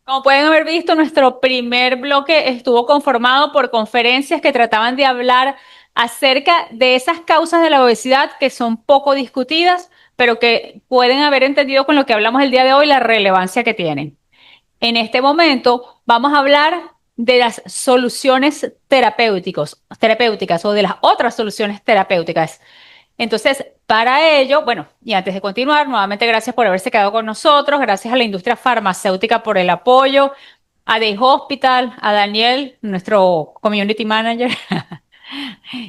Como pueden haber visto, nuestro primer bloque estuvo conformado por conferencias que trataban de hablar acerca de esas causas de la obesidad que son poco discutidas, pero que pueden haber entendido con lo que hablamos el día de hoy la relevancia que tienen. En este momento vamos a hablar de las soluciones terapéuticas o de las otras soluciones terapéuticas. Entonces, para ello, bueno, y antes de continuar, nuevamente gracias por haberse quedado con nosotros, gracias a la industria farmacéutica por el apoyo, a Day Hospital, a Daniel, nuestro community manager,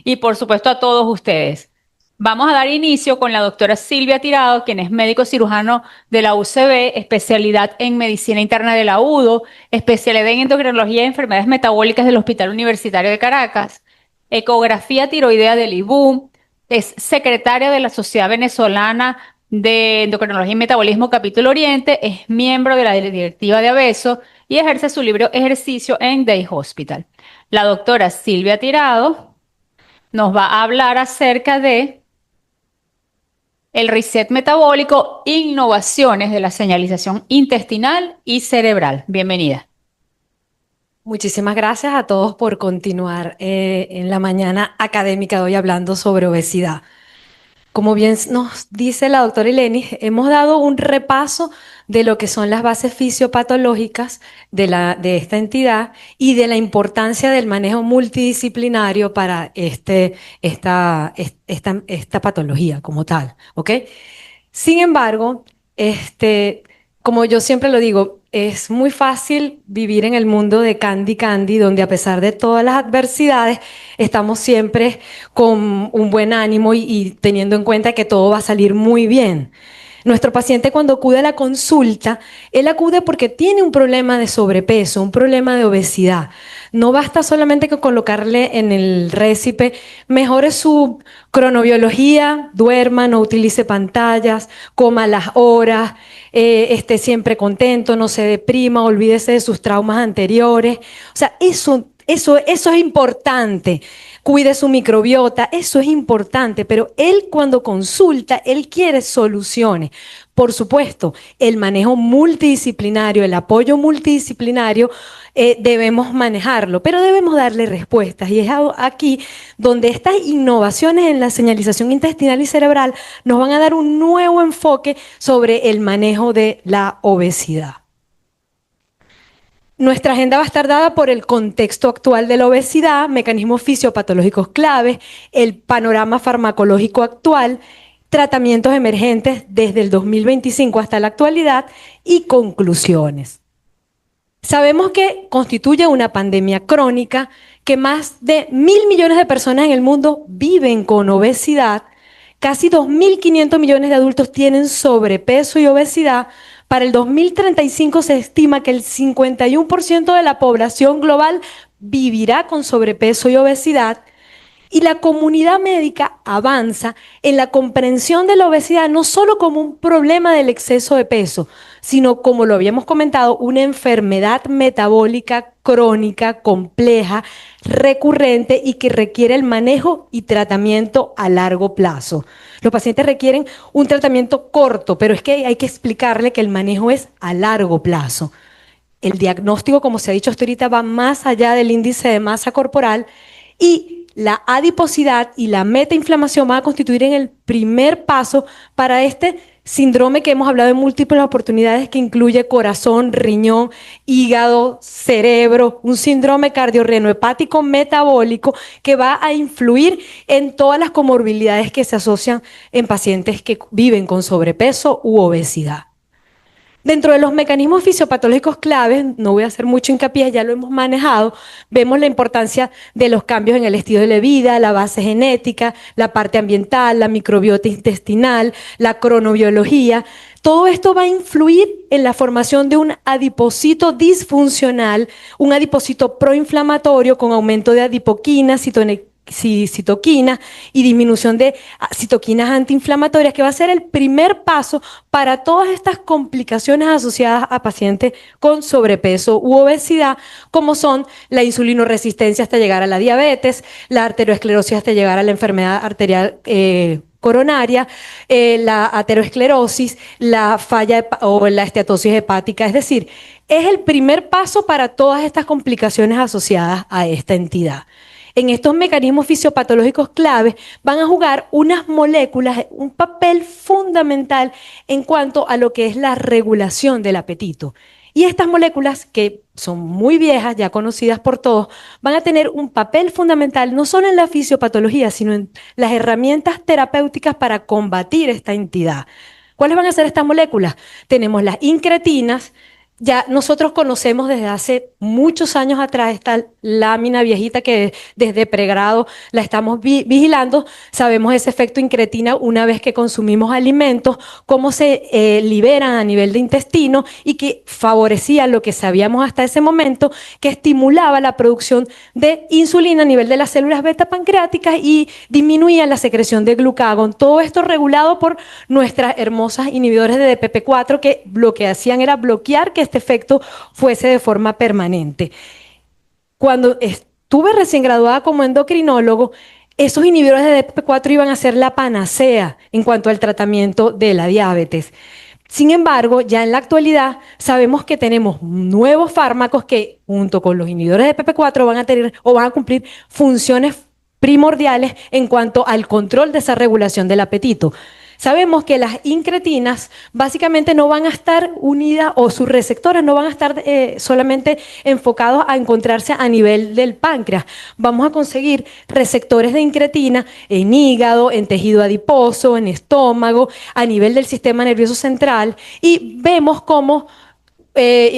y por supuesto a todos ustedes. Vamos a dar inicio con la doctora Silvia Tirado, quien es médico cirujano de la UCB, especialidad en medicina interna de la UDO, especialidad en endocrinología y enfermedades metabólicas del Hospital Universitario de Caracas, ecografía tiroidea del IBUM, es secretaria de la Sociedad Venezolana de Endocrinología y Metabolismo Capítulo Oriente, es miembro de la directiva de ABESO y ejerce su libre ejercicio en Day Hospital. La doctora Silvia Tirado nos va a hablar acerca de el reset metabólico, innovaciones de la señalización intestinal y cerebral. Bienvenida. Muchísimas gracias a todos por continuar en la mañana académica de hoy hablando sobre obesidad. Como bien nos dice la doctora Ilenis, hemos dado un repaso de lo que son las bases fisiopatológicas de esta entidad y de la importancia del manejo multidisciplinario para esta patología como tal, ¿ok? Sin embargo, como yo siempre lo digo, es muy fácil vivir en el mundo de Candy Candy, donde a pesar de todas las adversidades, estamos siempre con un buen ánimo y teniendo en cuenta que todo va a salir muy bien. Nuestro paciente cuando acude a la consulta, él acude porque tiene un problema de sobrepeso, un problema de obesidad. No basta solamente con colocarle en el récipe, mejore su cronobiología, duerma, no utilice pantallas, coma a las horas, esté siempre contento, no se deprima, olvídese de sus traumas anteriores. O sea, eso es importante. Cuide su microbiota, eso es importante, pero él cuando consulta, él quiere soluciones. Por supuesto, el manejo multidisciplinario, el apoyo multidisciplinario, debemos manejarlo, pero debemos darle respuestas. Y es aquí donde estas innovaciones en la señalización intestinal y cerebral nos van a dar un nuevo enfoque sobre el manejo de la obesidad. Nuestra agenda va a estar dada por el contexto actual de la obesidad, mecanismos fisiopatológicos claves, el panorama farmacológico actual, tratamientos emergentes desde el 2025 hasta la actualidad y conclusiones. Sabemos que constituye una pandemia crónica, que más de 1.000 millones de personas en el mundo viven con obesidad, casi 2.500 millones de adultos tienen sobrepeso y obesidad. Para el 2035 se estima que el 51% de la población global vivirá con sobrepeso y obesidad. Y la comunidad médica avanza en la comprensión de la obesidad no solo como un problema del exceso de peso, sino como lo habíamos comentado, una enfermedad metabólica crónica, compleja, recurrente y que requiere el manejo y tratamiento a largo plazo. Los pacientes requieren un tratamiento corto, pero es que hay que explicarle que el manejo es a largo plazo. El diagnóstico, como se ha dicho hasta ahorita, va más allá del índice de masa corporal y la adiposidad y la metainflamación van a constituir en el primer paso para este síndrome que hemos hablado en múltiples oportunidades, que incluye corazón, riñón, hígado, cerebro, un síndrome cardiorrenohepático metabólico que va a influir en todas las comorbilidades que se asocian en pacientes que viven con sobrepeso u obesidad. Dentro de los mecanismos fisiopatológicos claves, no voy a hacer mucho hincapié, ya lo hemos manejado, vemos la importancia de los cambios en el estilo de vida, la base genética, la parte ambiental, la microbiota intestinal, la cronobiología. Todo esto va a influir en la formación de un adipocito disfuncional, un adipocito proinflamatorio con aumento de adipoquina, citoquina y disminución de citoquinas antiinflamatorias, que va a ser el primer paso para todas estas complicaciones asociadas a pacientes con sobrepeso u obesidad, como son la insulinoresistencia hasta llegar a la diabetes, la arteriosclerosis hasta llegar a la enfermedad arterial coronaria, la aterosclerosis, la o la esteatosis hepática. Es decir, es el primer paso para todas estas complicaciones asociadas a esta entidad. En estos mecanismos fisiopatológicos claves van a jugar unas moléculas un papel fundamental en cuanto a lo que es la regulación del apetito. Y estas moléculas, que son muy viejas, ya conocidas por todos, van a tener un papel fundamental no solo en la fisiopatología, sino en las herramientas terapéuticas para combatir esta entidad. ¿Cuáles van a ser estas moléculas? Tenemos las incretinas. Ya nosotros conocemos desde hace muchos años atrás esta lámina viejita que desde pregrado la estamos vigilando. Sabemos ese efecto incretina una vez que consumimos alimentos, cómo se liberan a nivel de intestino y que favorecía lo que sabíamos hasta ese momento, que estimulaba la producción de insulina a nivel de las células beta pancreáticas y disminuía la secreción de glucagón. Todo esto regulado por nuestras hermosas inhibidores de DPP4 que lo que hacían era bloquear que este efecto fuese de forma permanente. Cuando estuve recién graduada como endocrinólogo, esos inhibidores de DPP4 iban a ser la panacea en cuanto al tratamiento de la diabetes. Sin embargo, ya en la actualidad sabemos que tenemos nuevos fármacos que junto con los inhibidores de DPP4 van a tener o van a cumplir funciones primordiales en cuanto al control de esa regulación del apetito. Sabemos que las incretinas básicamente no van a estar unidas o sus receptores no van a estar solamente enfocados a encontrarse a nivel del páncreas. Vamos a conseguir receptores de incretina en hígado, en tejido adiposo, en estómago, a nivel del sistema nervioso central y vemos cómo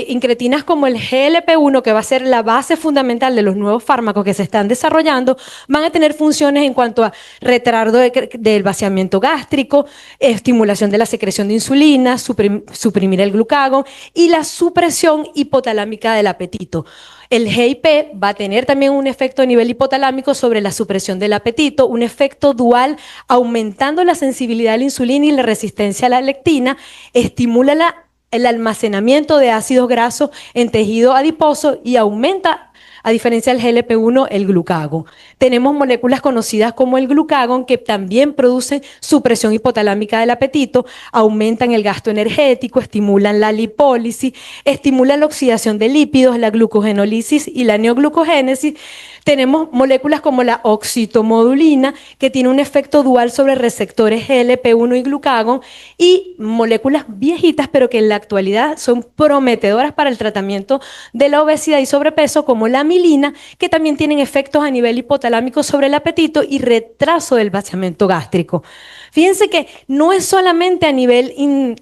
incretinas como el GLP-1, que va a ser la base fundamental de los nuevos fármacos que se están desarrollando, van a tener funciones en cuanto a retardo del vaciamiento gástrico, estimulación de la secreción de insulina, suprimir el glucagón y la supresión hipotalámica del apetito. El GIP va a tener también un efecto a nivel hipotalámico sobre la supresión del apetito, un efecto dual aumentando la sensibilidad a la insulina y la resistencia a la lectina, estimula el almacenamiento de ácidos grasos en tejido adiposo y aumenta, a diferencia del GLP-1, el glucagón. Tenemos moléculas conocidas como el glucagón que también producen supresión hipotalámica del apetito, aumentan el gasto energético, estimulan la lipólisis, estimulan la oxidación de lípidos, la glucogenólisis y la neoglucogénesis. Tenemos moléculas como la oxitomodulina, que tiene un efecto dual sobre receptores GLP-1 y glucagón, y moléculas viejitas, pero que en la actualidad son prometedoras para el tratamiento de la obesidad y sobrepeso, como la amilina, que también tienen efectos a nivel hipotalámico sobre el apetito y retraso del vaciamiento gástrico. Fíjense que no es solamente a nivel,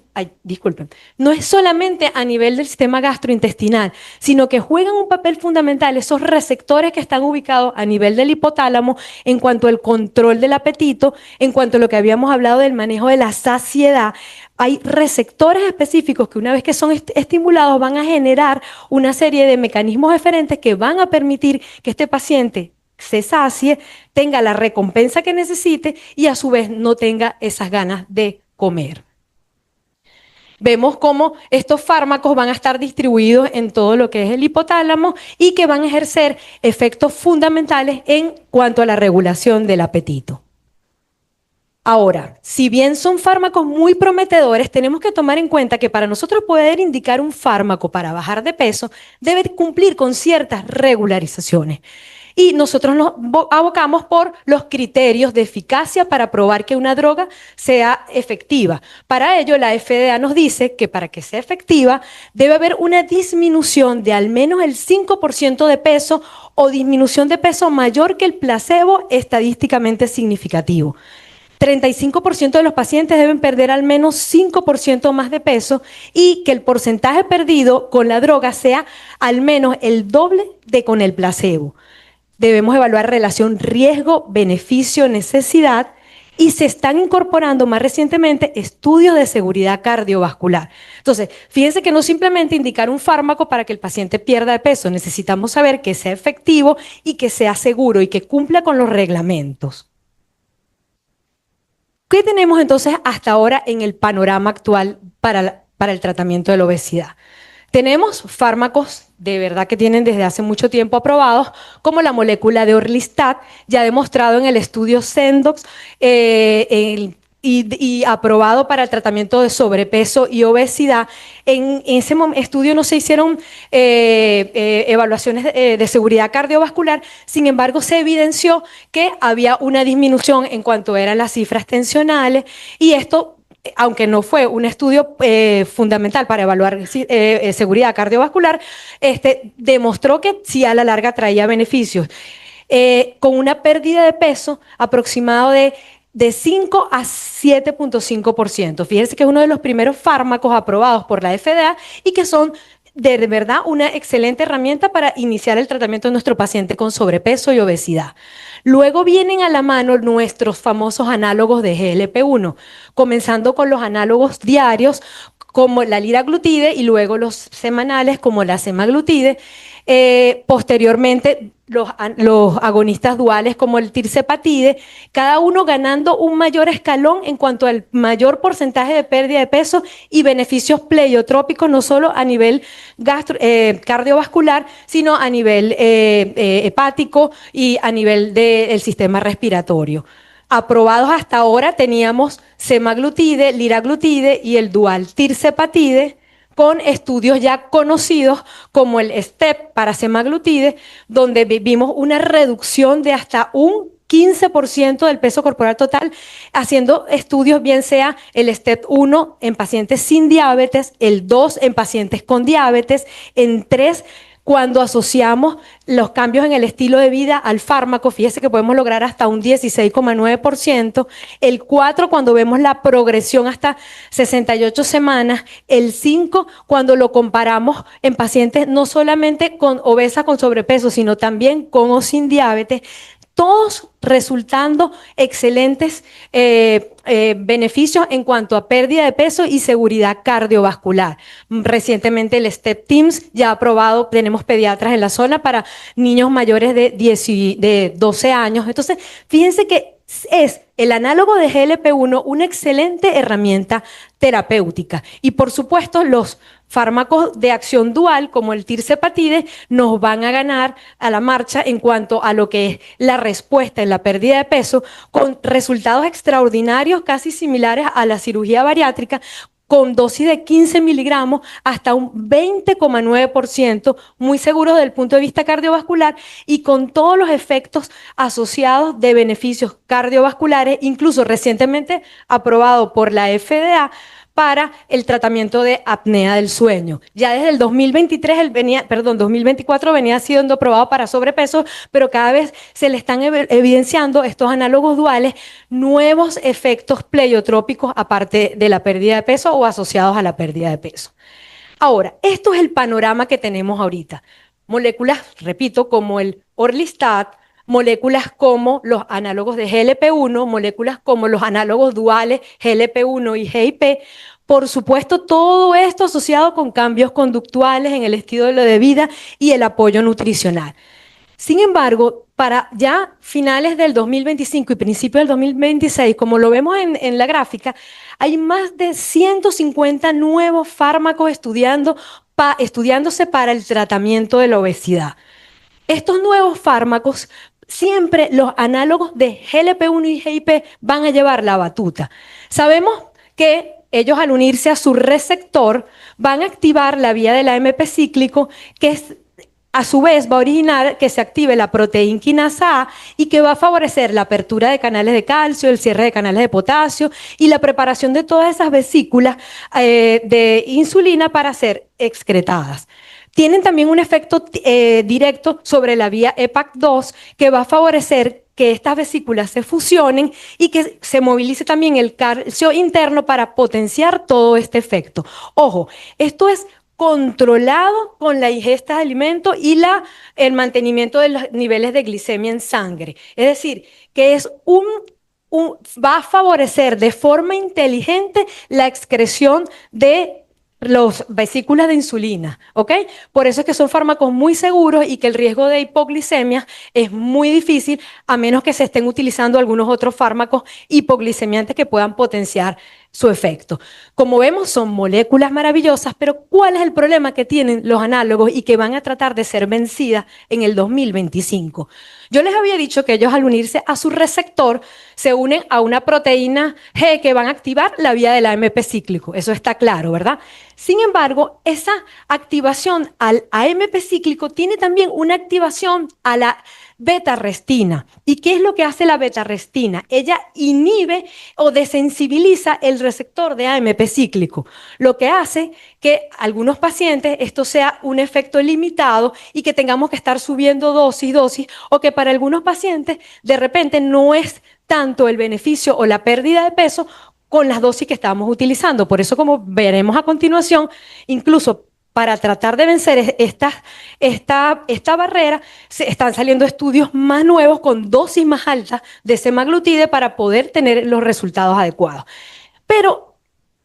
no es solamente a nivel del sistema gastrointestinal, sino que juegan un papel fundamental esos receptores que están ubicados a nivel del hipotálamo en cuanto al control del apetito, en cuanto a lo que habíamos hablado del manejo de la saciedad. Hay receptores específicos que una vez que son estimulados van a generar una serie de mecanismos diferentes que van a permitir que este paciente se sacie, tenga la recompensa que necesite y a su vez no tenga esas ganas de comer. Vemos cómo estos fármacos van a estar distribuidos en todo lo que es el hipotálamo y que van a ejercer efectos fundamentales en cuanto a la regulación del apetito. Ahora, si bien son fármacos muy prometedores, tenemos que tomar en cuenta que para nosotros poder indicar un fármaco para bajar de peso, debe cumplir con ciertas regularizaciones. Y nosotros nos abocamos por los criterios de eficacia para probar que una droga sea efectiva. Para ello, la FDA nos dice que para que sea efectiva debe haber una disminución de al menos el 5% de peso o disminución de peso mayor que el placebo estadísticamente significativo. 35% de los pacientes deben perder al menos 5% más de peso y que el porcentaje perdido con la droga sea al menos el doble de con el placebo. Debemos evaluar relación riesgo, beneficio, necesidad y se están incorporando más recientemente estudios de seguridad cardiovascular. Entonces, fíjense que no simplemente indicar un fármaco para que el paciente pierda de peso, necesitamos saber que sea efectivo y que sea seguro y que cumpla con los reglamentos. ¿Qué tenemos entonces hasta ahora en el panorama actual para el tratamiento de la obesidad? Tenemos fármacos de verdad que tienen desde hace mucho tiempo aprobados, como la molécula de Orlistat, ya demostrado en el estudio Sendox y aprobado para el tratamiento de sobrepeso y obesidad. En ese estudio no se hicieron evaluaciones de seguridad cardiovascular, sin embargo se evidenció que había una disminución en cuanto eran las cifras tensionales y esto, aunque no fue un estudio fundamental para evaluar seguridad cardiovascular, demostró que sí a la larga traía beneficios, con una pérdida de peso aproximado de 5 a 7,5%. Fíjense que es uno de los primeros fármacos aprobados por la FDA y que son de verdad una excelente herramienta para iniciar el tratamiento de nuestro paciente con sobrepeso y obesidad. Luego vienen a la mano nuestros famosos análogos de GLP-1, comenzando con los análogos diarios como la liraglutide y luego los semanales como la semaglutide. Posteriormente, los agonistas duales como el tirzepatide, cada uno ganando un mayor escalón en cuanto al mayor porcentaje de pérdida de peso y beneficios pleiotrópicos, no solo a nivel cardiovascular, sino a nivel hepático y a nivel del sistema respiratorio. Aprobados hasta ahora teníamos semaglutide, liraglutide y el dual tirzepatide, con estudios ya conocidos como el STEP para semaglutide, donde vimos una reducción de hasta un 15% del peso corporal total, haciendo estudios bien sea el STEP 1 en pacientes sin diabetes, el 2 en pacientes con diabetes, en 3 cuando asociamos los cambios en el estilo de vida al fármaco. Fíjese que podemos lograr hasta un 16,9%, el 4 cuando vemos la progresión hasta 68 semanas, el 5 cuando lo comparamos en pacientes no solamente con obesa con sobrepeso, sino también con o sin diabetes, todos resultando excelentes beneficios en cuanto a pérdida de peso y seguridad cardiovascular. Recientemente el STEP TIMS ya aprobado, tenemos pediatras en la zona para niños mayores de 12 años. Entonces, fíjense que es el análogo de GLP-1 una excelente herramienta terapéutica. Y por supuesto, los fármacos de acción dual, como el tirzepatide, nos van a ganar a la marcha en cuanto a lo que es la respuesta en la pérdida de peso, con resultados extraordinarios, casi similares a la cirugía bariátrica, con dosis de 15 miligramos hasta un 20,9%, muy seguros desde el punto de vista cardiovascular y con todos los efectos asociados de beneficios cardiovasculares, incluso recientemente aprobado por la FDA para el tratamiento de apnea del sueño. Ya desde el 2024 venía siendo aprobado para sobrepeso, pero cada vez se le están evidenciando estos análogos duales nuevos efectos pleiotrópicos aparte de la pérdida de peso o asociados a la pérdida de peso. Ahora, esto es el panorama que tenemos ahorita. Moléculas, repito, como el Orlistat, moléculas como los análogos de GLP-1, moléculas como los análogos duales GLP-1 y GIP. Por supuesto, todo esto asociado con cambios conductuales en el estilo de vida y el apoyo nutricional. Sin embargo, para ya finales del 2025 y principios del 2026, como lo vemos en la gráfica, hay más de 150 nuevos fármacos estudiándose para el tratamiento de la obesidad. Estos nuevos fármacos, siempre los análogos de GLP-1 y GIP van a llevar la batuta. Sabemos que ellos, al unirse a su receptor, van a activar la vía del AMP cíclico, que a su vez va a originar que se active la proteína quinasa A y que va a favorecer la apertura de canales de calcio, el cierre de canales de potasio y la preparación de todas esas vesículas de insulina para ser excretadas. Tienen también un efecto directo sobre la vía EPAC2 que va a favorecer que estas vesículas se fusionen y que se movilice también el calcio interno para potenciar todo este efecto. Ojo, esto es controlado con la ingesta de alimentos y el mantenimiento de los niveles de glicemia en sangre. Es decir, que es va a favorecer de forma inteligente la excreción de los vesículas de insulina, ¿ok? Por eso es que son fármacos muy seguros y que el riesgo de hipoglicemia es muy difícil, a menos que se estén utilizando algunos otros fármacos hipoglicemiantes que puedan potenciar su efecto. Como vemos, son moléculas maravillosas, pero ¿cuál es el problema que tienen los análogos y que van a tratar de ser vencidas en el 2025? Yo les había dicho que ellos, al unirse a su receptor, se unen a una proteína G que van a activar la vía del AMP cíclico. Eso está claro, ¿verdad? Sin embargo, esa activación al AMP cíclico tiene también una activación a la beta-arrestina. ¿Y qué es lo que hace la beta-arrestina? Ella inhibe o desensibiliza el receptor de AMP cíclico, lo que hace que algunos pacientes esto sea un efecto limitado y que tengamos que estar subiendo dosis, o que para algunos pacientes de repente no es tanto el beneficio o la pérdida de peso con las dosis que estamos utilizando. Por eso, como veremos a continuación, incluso para tratar de vencer esta barrera, se están saliendo estudios más nuevos con dosis más altas de semaglutide para poder tener los resultados adecuados. Pero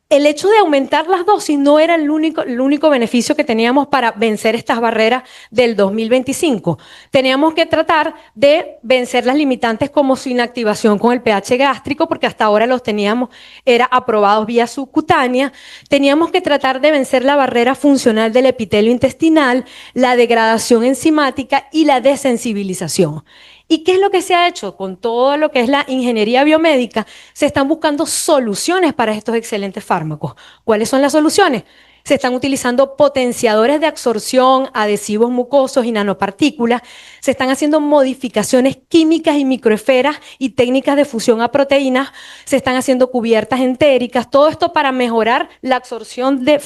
el hecho de aumentar las dosis no era el único beneficio que teníamos para vencer estas barreras del 2025. Teníamos que tratar de vencer las limitantes como su inactivación con el pH gástrico, porque hasta ahora los teníamos, era aprobados vía subcutánea. Teníamos que tratar de vencer la barrera funcional del epitelio intestinal, la degradación enzimática y la desensibilización. ¿Y qué es lo que se ha hecho con todo lo que es la ingeniería biomédica? Se están buscando soluciones para estos excelentes fármacos. ¿Cuáles son las soluciones? Se están utilizando potenciadores de absorción, adhesivos mucosos y nanopartículas. Se están haciendo modificaciones químicas y microesferas y técnicas de fusión a proteínas. Se están haciendo cubiertas entéricas. Todo esto para mejorar la absorción de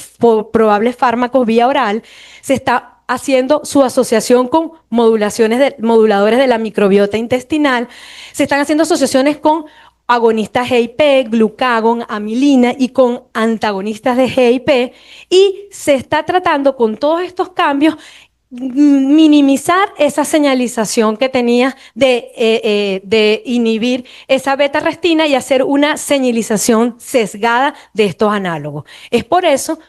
probables fármacos vía oral. Se está haciendo su asociación con moduladores de la microbiota intestinal. Se están haciendo asociaciones con agonistas GIP, glucagón, amilina y con antagonistas de GIP. Y se está tratando con todos estos cambios minimizar esa señalización que tenía de inhibir esa beta-arrestina y hacer una señalización sesgada de estos análogos. Es por eso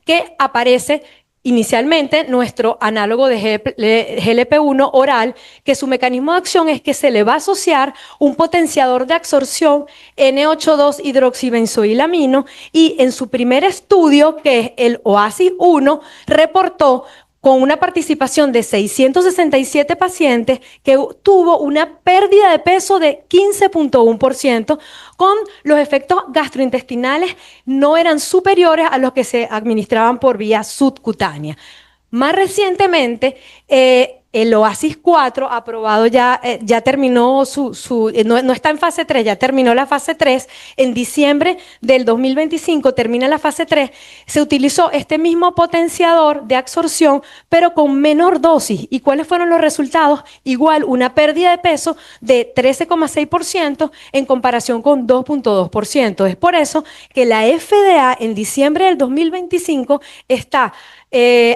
que aparece inicialmente nuestro análogo de GLP-1 oral, que su mecanismo de acción es que se le va a asociar un potenciador de absorción N8,2-hidroxibenzoilamino, y en su primer estudio, que es el OASIS-1, reportó con una participación de 667 pacientes que tuvo una pérdida de peso de 15,1%, con los efectos gastrointestinales no eran superiores a los que se administraban por vía subcutánea. Más recientemente, el OASIS 4 aprobado ya terminó no está en fase 3, ya terminó la fase 3. En diciembre del 2025 termina la fase 3. Se utilizó este mismo potenciador de absorción, pero con menor dosis. ¿Y cuáles fueron los resultados? Igual, una pérdida de peso de 13,6% en comparación con 2,2%. Es por eso que la FDA en diciembre del 2025 está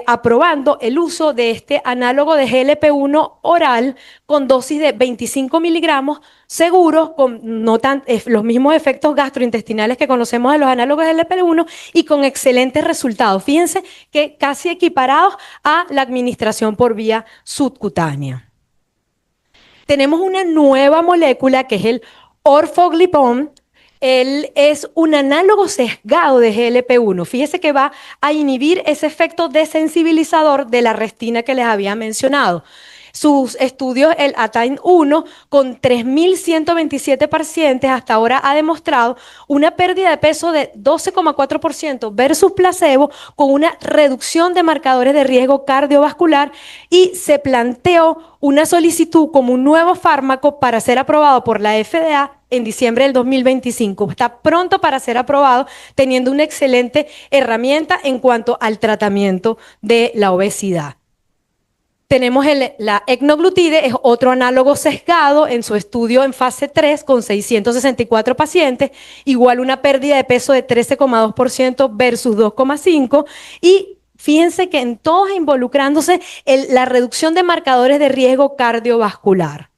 aprobando el uso de este análogo de GLP-1 oral con dosis de 25 miligramos seguros, con los mismos efectos gastrointestinales que conocemos de los análogos de GLP-1 y con excelentes resultados. Fíjense que casi equiparados a la administración por vía subcutánea. Tenemos una nueva molécula que es el orforglipron. Él es un análogo sesgado de GLP-1. Fíjese que va a inhibir ese efecto desensibilizador de la arrestina que les había mencionado. Sus estudios, el ATTAIN-1, con 3.127 pacientes, hasta ahora ha demostrado una pérdida de peso de 12,4% versus placebo, con una reducción de marcadores de riesgo cardiovascular, y se planteó una solicitud como un nuevo fármaco para ser aprobado por la FDA en diciembre del 2025. Está pronto para ser aprobado, teniendo una excelente herramienta en cuanto al tratamiento de la obesidad. Tenemos la ecnoglutide, es otro análogo sesgado en su estudio en fase 3 con 664 pacientes, igual una pérdida de peso de 13,2% versus 2,5%, y fíjense que en todos involucrándose la reducción de marcadores de riesgo cardiovascular.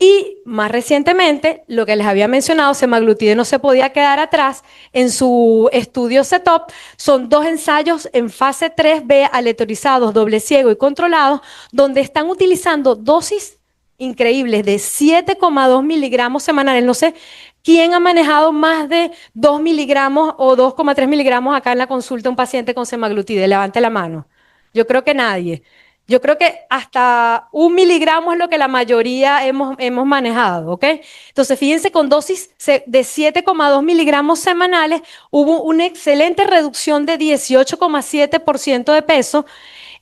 Y más recientemente, lo que les había mencionado, semaglutide no se podía quedar atrás. En su estudio CETOP son 2 ensayos en fase 3B aleatorizados, doble ciego y controlados, donde están utilizando dosis increíbles de 7,2 miligramos semanales. No sé ¿Quién ha manejado más de 2 miligramos o 2,3 miligramos acá en la consulta un paciente con semaglutide? Levante la mano. Yo creo que nadie. Yo creo que hasta 1 miligramo es lo que la mayoría hemos manejado, ¿ok? Entonces, fíjense, con dosis de 7,2 miligramos semanales hubo una excelente reducción de 18,7% de peso.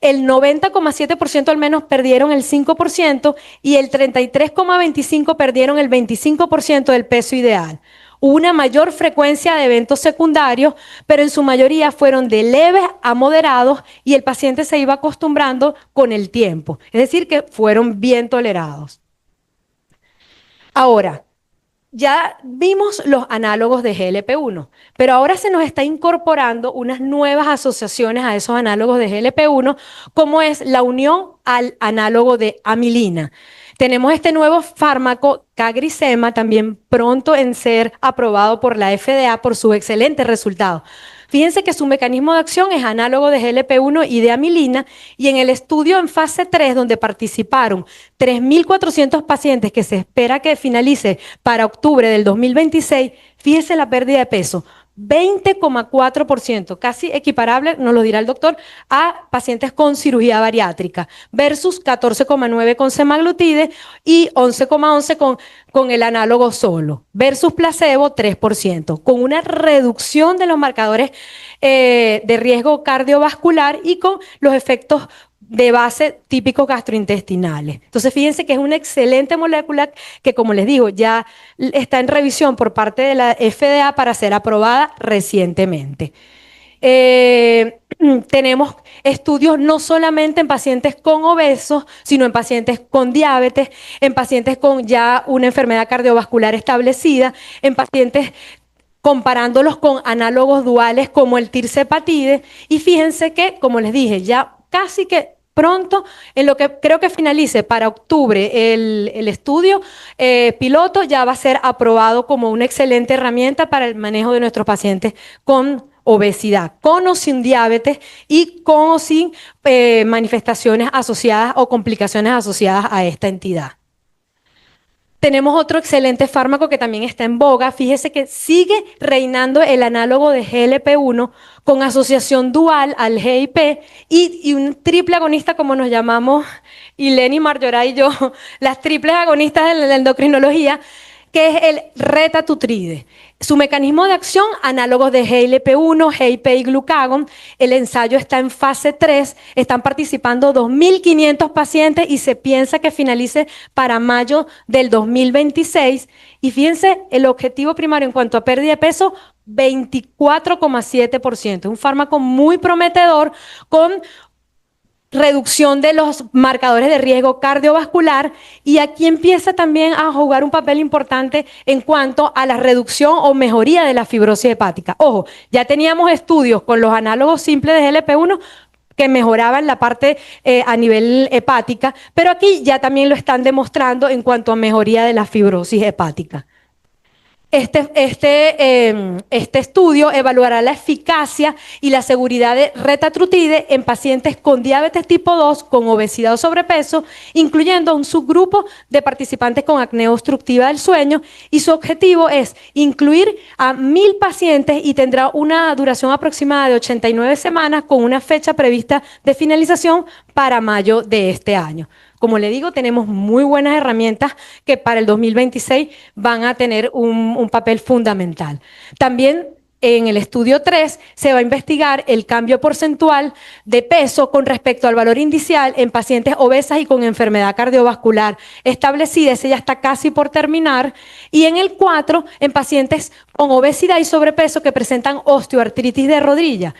El 90,7% al menos perdieron el 5% y el 33,25% perdieron el 25% del peso ideal. Hubo una mayor frecuencia de eventos secundarios, pero en su mayoría fueron de leves a moderados y el paciente se iba acostumbrando con el tiempo. Es decir, que fueron bien tolerados. Ahora, ya vimos los análogos de GLP-1, pero ahora se nos está incorporando unas nuevas asociaciones a esos análogos de GLP-1, como es la unión al análogo de amilina. Tenemos este nuevo fármaco, CagriSema, también pronto en ser aprobado por la FDA por sus excelentes resultados. Fíjense que su mecanismo de acción es análogo de GLP-1 y de amilina, y en el estudio en fase 3, donde participaron 3.400 pacientes que se espera que finalice para octubre del 2026, fíjense la pérdida de peso. 20,4%, casi equiparable, nos lo dirá el doctor, a pacientes con cirugía bariátrica, versus 14,9% con semaglutide y 11,11% con el análogo solo, versus placebo 3%, con una reducción de los marcadores de riesgo cardiovascular y con los efectos de base típicos gastrointestinales. Entonces, fíjense que es una excelente molécula que, como les digo, ya está en revisión por parte de la FDA para ser aprobada recientemente. Tenemos estudios no solamente en pacientes con obesos, sino en pacientes con diabetes, en pacientes con ya una enfermedad cardiovascular establecida, en pacientes comparándolos con análogos duales como el tirzepatide. Y fíjense que, como les dije, ya casi que pronto, en lo que creo que finalice para octubre el estudio piloto, ya va a ser aprobado como una excelente herramienta para el manejo de nuestros pacientes con obesidad, con o sin diabetes y con o sin manifestaciones asociadas o complicaciones asociadas a esta entidad. Tenemos otro excelente fármaco que también está en boga. Fíjese que sigue reinando el análogo de GLP-1 con asociación dual al GIP y un triple agonista, como nos llamamos Ileni, Marjoray y yo, las triples agonistas de la endocrinología, que es el retatrutide. Su mecanismo de acción, análogos de GLP-1, GIP y glucagón. El ensayo está en fase 3, están participando 2.500 pacientes y se piensa que finalice para mayo del 2026. Y fíjense, el objetivo primario en cuanto a pérdida de peso, 24,7%. Un fármaco muy prometedor con reducción de los marcadores de riesgo cardiovascular, y aquí empieza también a jugar un papel importante en cuanto a la reducción o mejoría de la fibrosis hepática. Ojo, ya teníamos estudios con los análogos simples de GLP-1 que mejoraban la parte a nivel hepática, pero aquí ya también lo están demostrando en cuanto a mejoría de la fibrosis hepática. Este estudio evaluará la eficacia y la seguridad de retatrutide en pacientes con diabetes tipo 2, con obesidad o sobrepeso, incluyendo un subgrupo de participantes con apnea obstructiva del sueño, y su objetivo es incluir a 1.000 pacientes y tendrá una duración aproximada de 89 semanas con una fecha prevista de finalización para mayo de este año. Como le digo, tenemos muy buenas herramientas que para el 2026 van a tener un papel fundamental. También en el estudio 3 se va a investigar el cambio porcentual de peso con respecto al valor indicial en pacientes obesas y con enfermedad cardiovascular establecida. Ese ya está casi por terminar. Y en el 4, en pacientes con obesidad y sobrepeso que presentan osteoartritis de rodilla.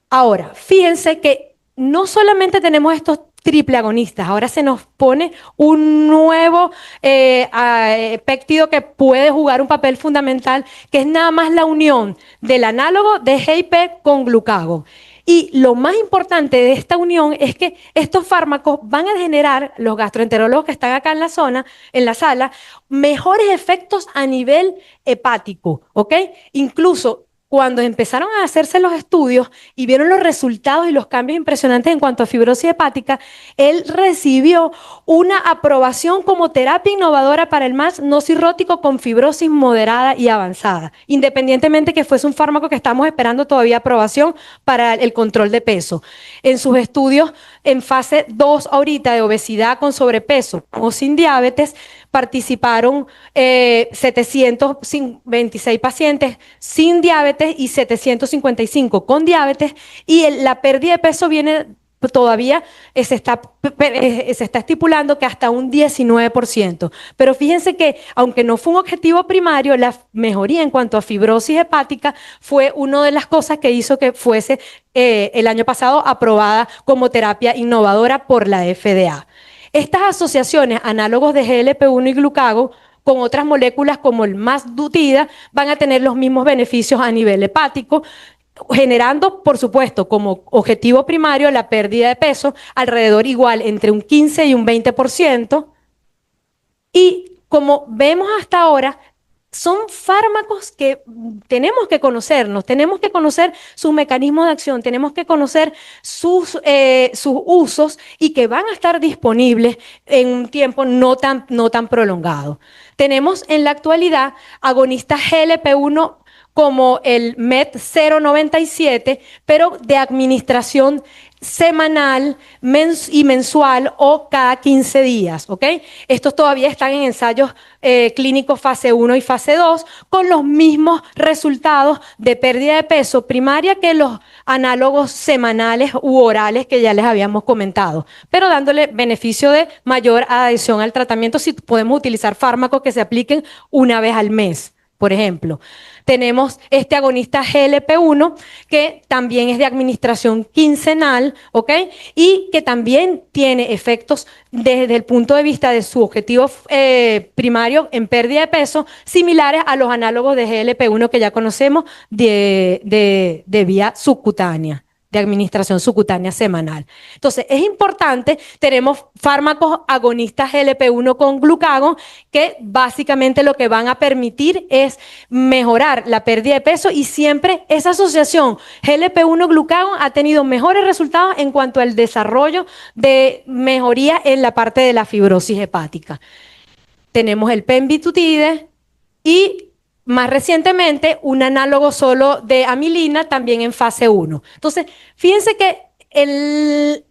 Ahora, fíjense que no solamente tenemos estos triple agonistas, ahora se nos pone un nuevo péptido que puede jugar un papel fundamental, que es nada más la unión del análogo de GIP con glucagón. Y lo más importante de esta unión es que estos fármacos van a generar, los gastroenterólogos que están acá en la zona, en la sala, mejores efectos a nivel hepático, ¿ok? Incluso cuando empezaron a hacerse los estudios y vieron los resultados y los cambios impresionantes en cuanto a fibrosis hepática, él recibió una aprobación como terapia innovadora para el MASH no cirrótico con fibrosis moderada y avanzada, independientemente que fuese un fármaco que estamos esperando todavía aprobación para el control de peso. En sus estudios en fase 2 ahorita de obesidad con sobrepeso o sin diabetes, participaron 726 pacientes sin diabetes y 755 con diabetes, y la pérdida de peso viene todavía, se está estipulando que hasta un 19%. Pero fíjense que, aunque no fue un objetivo primario, la mejoría en cuanto a fibrosis hepática fue una de las cosas que hizo que fuese el año pasado aprobada como terapia innovadora por la FDA. Estas asociaciones, análogos de GLP-1 y glucagon, con otras moléculas como el masdutida, van a tener los mismos beneficios a nivel hepático, generando, por supuesto, como objetivo primario la pérdida de peso alrededor igual entre un 15 y un 20%. Y como vemos hasta ahora, son fármacos que tenemos que conocernos, tenemos que conocer sus mecanismos de acción, tenemos que conocer sus usos, y que van a estar disponibles en un tiempo no tan prolongado. Tenemos en la actualidad agonistas GLP-1 como el MET-097, pero de administración semanal y mensual o cada 15 días, ¿ok? Estos todavía están en ensayos clínicos fase 1 y fase 2 con los mismos resultados de pérdida de peso primaria que los análogos semanales u orales que ya les habíamos comentado, pero dándole beneficio de mayor adhesión al tratamiento si podemos utilizar fármacos que se apliquen una vez al mes, por ejemplo. Tenemos este agonista GLP-1 que también es de administración quincenal, ¿ok? Y que también tiene efectos desde el punto de vista de su objetivo primario en pérdida de peso similares a los análogos de GLP-1 que ya conocemos de vía subcutánea, de administración subcutánea semanal. Entonces, es importante, tenemos fármacos agonistas GLP-1 con glucagon que básicamente lo que van a permitir es mejorar la pérdida de peso, y siempre esa asociación GLP-1-glucagon ha tenido mejores resultados en cuanto al desarrollo de mejoría en la parte de la fibrosis hepática. Tenemos el pemvidutide y más recientemente, un análogo solo de amilina, también en fase 1. Entonces, fíjense que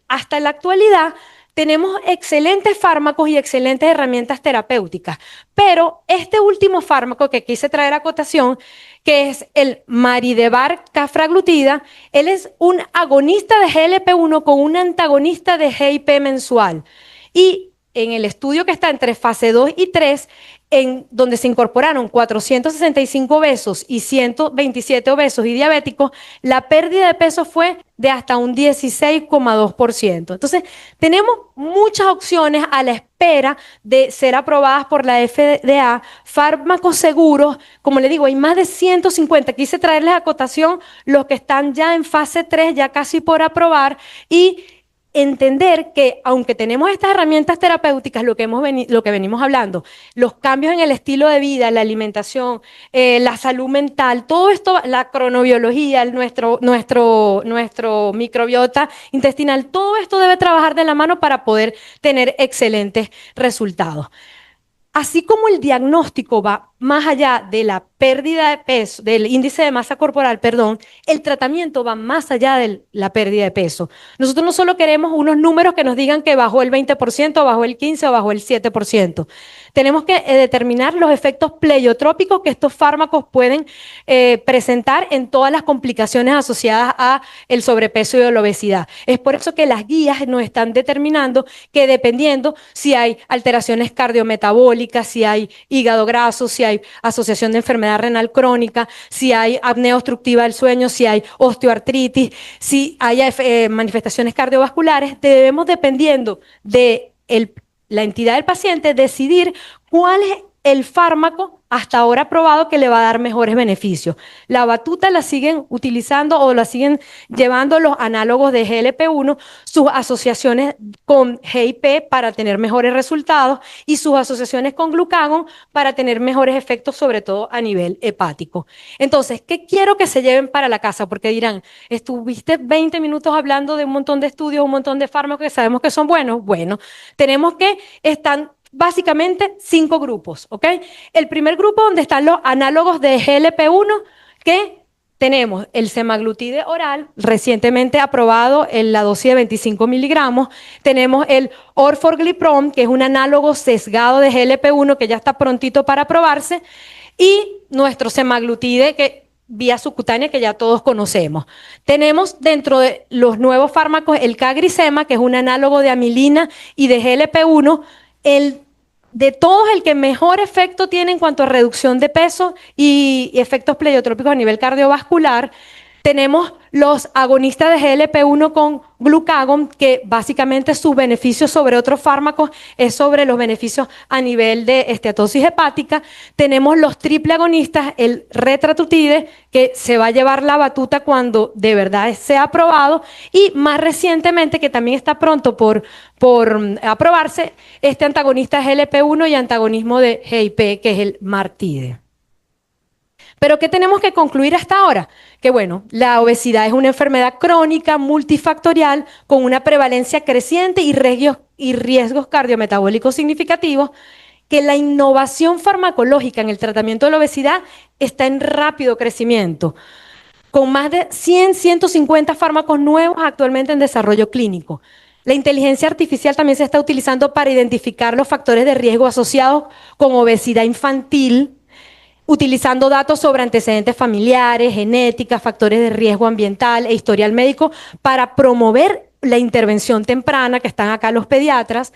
hasta la actualidad tenemos excelentes fármacos y excelentes herramientas terapéuticas, pero este último fármaco que quise traer a cotación, que es el Maridebar cafraglutida, él es un agonista de GLP-1 con un antagonista de GIP mensual. Y en el estudio que está entre fase 2 y 3, en donde se incorporaron 465 obesos y 127 obesos y diabéticos, la pérdida de peso fue de hasta un 16,2%. Entonces, tenemos muchas opciones a la espera de ser aprobadas por la FDA, fármacos seguros, como le digo, hay más de 150. Quise traerles a cotación los que están ya en fase 3, ya casi por aprobar, y entender que aunque tenemos estas herramientas terapéuticas, lo que venimos hablando, los cambios en el estilo de vida, la alimentación, la salud mental, todo esto, la cronobiología, nuestro microbiota intestinal, todo esto debe trabajar de la mano para poder tener excelentes resultados. Así como el diagnóstico va más allá de la pérdida de peso, del índice de masa corporal, perdón, el tratamiento va más allá de la pérdida de peso. Nosotros no solo queremos unos números que nos digan que bajó el 20%, bajó el 15% o bajó el 7%. Tenemos que determinar los efectos pleiotrópicos que estos fármacos pueden presentar en todas las complicaciones asociadas a el sobrepeso y la obesidad. Es por eso que las guías nos están determinando que dependiendo si hay alteraciones cardiometabólicas, si hay hígado graso, si hay asociación de enfermedad renal crónica, si hay apnea obstructiva del sueño, si hay osteoartritis, si hay manifestaciones cardiovasculares, debemos, dependiendo de la entidad del paciente, decidir cuál es el fármaco hasta ahora probado que le va a dar mejores beneficios. La batuta la siguen utilizando o la siguen llevando los análogos de GLP-1, sus asociaciones con GIP para tener mejores resultados y sus asociaciones con glucagón para tener mejores efectos, sobre todo a nivel hepático. Entonces, ¿qué quiero que se lleven para la casa? Porque dirán, estuviste 20 minutos hablando de un montón de estudios, un montón de fármacos que sabemos que son buenos. Bueno, tenemos que están básicamente 5 grupos, ¿ok? El primer grupo donde están los análogos de GLP-1, que tenemos el semaglutide oral, recientemente aprobado en la dosis de 25 miligramos. Tenemos el orforglipron, que es un análogo sesgado de GLP-1 que ya está prontito para aprobarse. Y nuestro semaglutide, que vía subcutánea, que ya todos conocemos. Tenemos dentro de los nuevos fármacos el CagriSema, que es un análogo de amilina y de GLP-1, de todos el que mejor efecto tiene en cuanto a reducción de peso y efectos pleiotrópicos a nivel cardiovascular. Tenemos los agonistas de GLP-1 con glucagón, que básicamente sus beneficios sobre otros fármacos es sobre los beneficios a nivel de esteatosis hepática. Tenemos los triple agonistas, el retratutide, que se va a llevar la batuta cuando de verdad sea aprobado. Y más recientemente, que también está pronto por aprobarse, este antagonista de GLP-1 y antagonismo de GIP, que es el martide. Pero ¿qué tenemos que concluir hasta ahora? Que bueno, la obesidad es una enfermedad crónica, multifactorial, con una prevalencia creciente y riesgos cardiometabólicos significativos, que la innovación farmacológica en el tratamiento de la obesidad está en rápido crecimiento, con más de 150 fármacos nuevos actualmente en desarrollo clínico. La inteligencia artificial también se está utilizando para identificar los factores de riesgo asociados con obesidad infantil, utilizando datos sobre antecedentes familiares, genética, factores de riesgo ambiental e historial médico para promover la intervención temprana, que están acá los pediatras.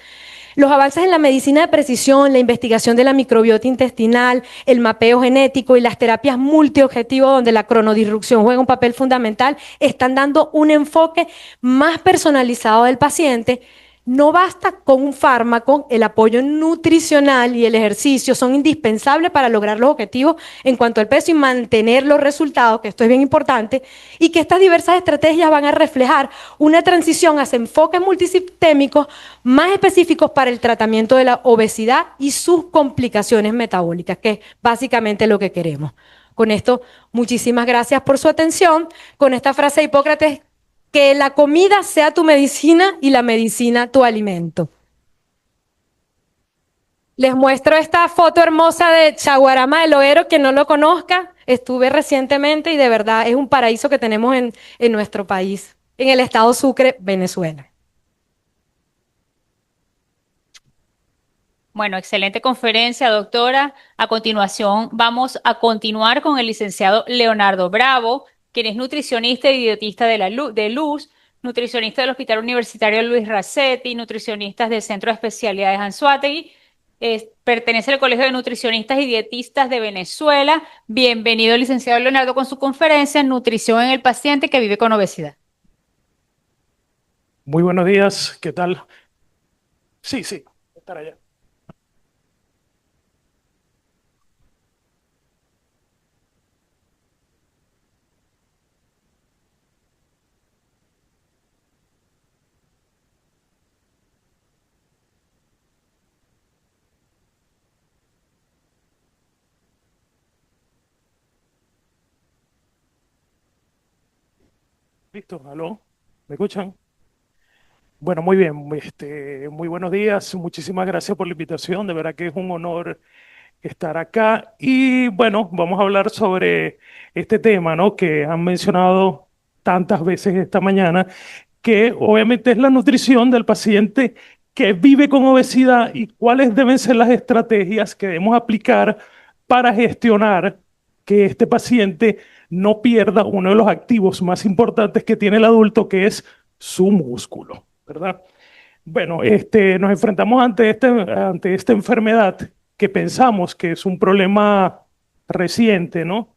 Los avances en la medicina de precisión, la investigación de la microbiota intestinal, el mapeo genético y las terapias multiobjetivo, donde la cronodisrupción juega un papel fundamental, están dando un enfoque más personalizado del paciente. No basta con un fármaco, el apoyo nutricional y el ejercicio son indispensables para lograr los objetivos en cuanto al peso y mantener los resultados, que esto es bien importante, y que estas diversas estrategias van a reflejar una transición hacia enfoques multisistémicos más específicos para el tratamiento de la obesidad y sus complicaciones metabólicas, que es básicamente lo que queremos. Con esto, muchísimas gracias por su atención. Con esta frase de Hipócrates, que la comida sea tu medicina y la medicina tu alimento. Les muestro esta foto hermosa de Chaguarama del Oero. Quien no lo conozca, estuve recientemente y de verdad es un paraíso que tenemos en nuestro país, en el estado Sucre, Venezuela. Bueno, excelente conferencia, doctora. A continuación, vamos a continuar con el licenciado Leonardo Bravo, quien es nutricionista y dietista de Luz, nutricionista del Hospital Universitario Luis Racetti, nutricionista del Centro de Especialidades Anzoátegui, pertenece al Colegio de Nutricionistas y Dietistas de Venezuela. Bienvenido, licenciado Leonardo, con su conferencia Nutrición en el paciente que vive con obesidad. Muy buenos días, ¿qué tal? Sí, estar allá. Listo, aló, ¿me escuchan? Bueno, muy bien, muy buenos días, muchísimas gracias por la invitación, de verdad que es un honor estar acá y bueno, vamos a hablar sobre este tema, ¿no? Que han mencionado tantas veces esta mañana, que obviamente es la nutrición del paciente que vive con obesidad y cuáles deben ser las estrategias que debemos aplicar para gestionar que este paciente no pierda uno de los activos más importantes que tiene el adulto, que es su músculo, ¿verdad? Bueno, nos enfrentamos ante esta enfermedad que pensamos que es un problema reciente, ¿no?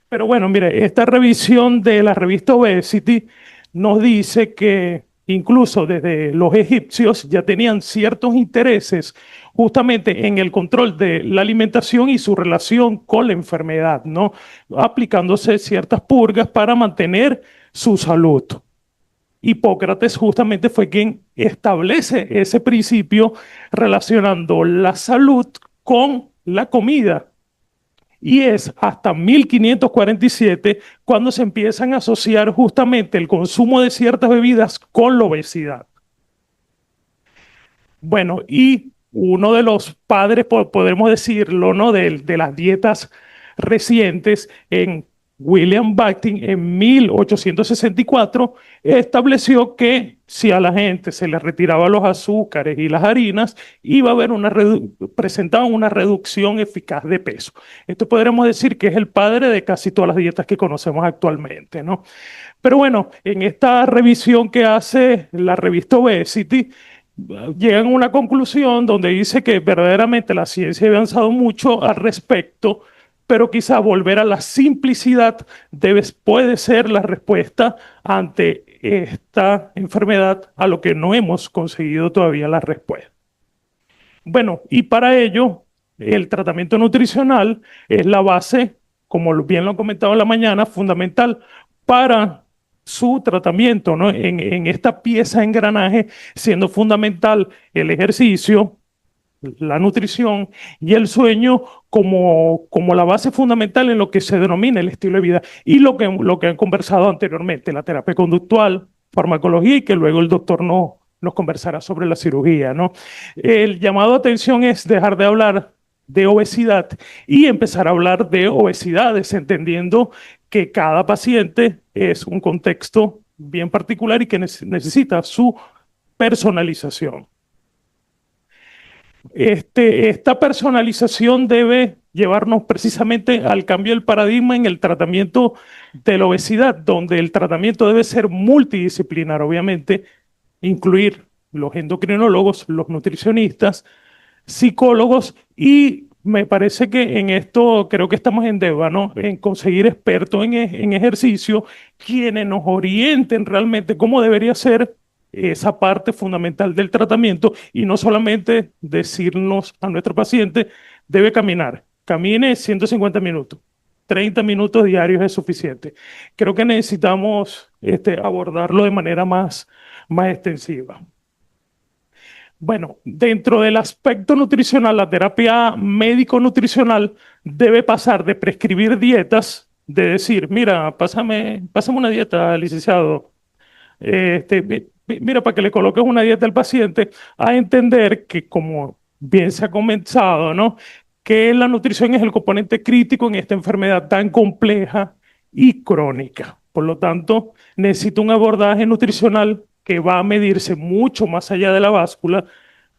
Pero bueno, mire, esta revisión de la revista Obesity nos dice que incluso desde los egipcios, ya tenían ciertos intereses justamente en el control de la alimentación y su relación con la enfermedad, ¿no? Aplicándose ciertas purgas para mantener su salud. Hipócrates justamente fue quien establece ese principio relacionando la salud con la comida. Y es hasta 1547 cuando se empiezan a asociar justamente el consumo de ciertas bebidas con la obesidad. Bueno, y uno de los padres, podemos decirlo, ¿no? de las dietas recientes, en William Banting, en 1864, estableció que si a la gente se le retiraba los azúcares y las harinas, iba a haber presentaban una reducción eficaz de peso. Esto podríamos decir que es el padre de casi todas las dietas que conocemos actualmente, ¿no? Pero bueno, en esta revisión que hace la revista Obesity, llegan a una conclusión donde dice que verdaderamente la ciencia ha avanzado mucho al respecto, pero quizá volver a la simplicidad puede ser la respuesta ante esta enfermedad, a lo que no hemos conseguido todavía la respuesta. Bueno, y para ello, el tratamiento nutricional es la base, como bien lo he comentado en la mañana, fundamental para su tratamiento, ¿no? En esta pieza de engranaje, siendo fundamental el ejercicio, la nutrición y el sueño como la base fundamental en lo que se denomina el estilo de vida y lo que han conversado anteriormente, la terapia conductual, farmacología y que luego el doctor nos conversará sobre la cirugía, ¿no? El llamado a atención es dejar de hablar de obesidad y empezar a hablar de obesidades, entendiendo que cada paciente es un contexto bien particular y que necesita su personalización. Esta personalización debe llevarnos precisamente al cambio del paradigma en el tratamiento de la obesidad, donde el tratamiento debe ser multidisciplinar, obviamente, incluir los endocrinólogos, los nutricionistas, psicólogos y me parece que en esto creo que estamos en deuda, ¿no? En conseguir expertos en ejercicio quienes nos orienten realmente cómo debería ser esa parte fundamental del tratamiento y no solamente decirnos a nuestro paciente, debe caminar, camine 150 minutos, 30 minutos diarios es suficiente. Creo que necesitamos abordarlo de manera más extensiva. Bueno, dentro del aspecto nutricional, la terapia médico-nutricional debe pasar de prescribir dietas, de decir, mira, pásame una dieta, licenciado, mira, para que le coloques una dieta al paciente, a entender que, como bien se ha comenzado, ¿no? Que la nutrición es el componente crítico en esta enfermedad tan compleja y crónica. Por lo tanto, necesita un abordaje nutricional que va a medirse mucho más allá de la báscula,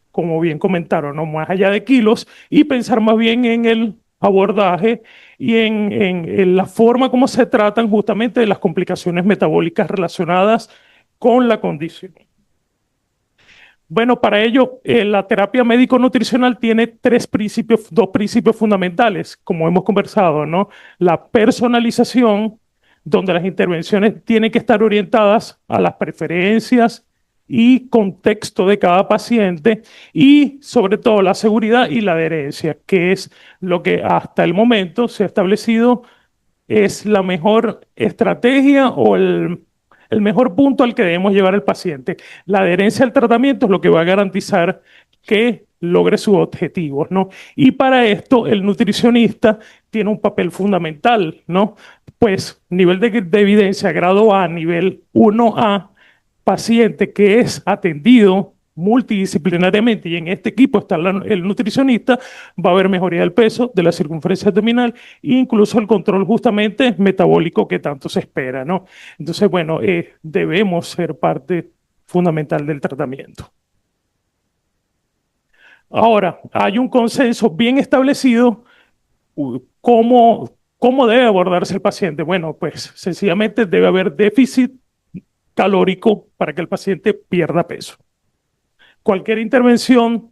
como bien comentaron, ¿no? Más allá de kilos, y pensar más bien en el abordaje y en la forma como se tratan justamente de las complicaciones metabólicas relacionadas con la condición. Bueno, para ello, la terapia médico-nutricional tiene dos principios fundamentales, como hemos conversado, ¿no? La personalización, donde las intervenciones tienen que estar orientadas a las preferencias y contexto de cada paciente y sobre todo la seguridad y la adherencia, que es lo que hasta el momento se ha establecido es la mejor estrategia o el mejor punto al que debemos llevar al paciente. La adherencia al tratamiento es lo que va a garantizar que logre sus objetivos, ¿no? Y para esto el nutricionista tiene un papel fundamental, ¿no? Pues nivel de evidencia grado A, nivel 1A, paciente que es atendido multidisciplinariamente y en este equipo está el nutricionista, va a haber mejoría del peso, de la circunferencia abdominal e incluso el control justamente metabólico que tanto se espera, ¿no? Entonces, bueno, debemos ser parte fundamental del tratamiento. Ahora, hay un consenso bien establecido cómo debe abordarse el paciente. Bueno, pues sencillamente debe haber déficit calórico para que el paciente pierda peso. Cualquier intervención,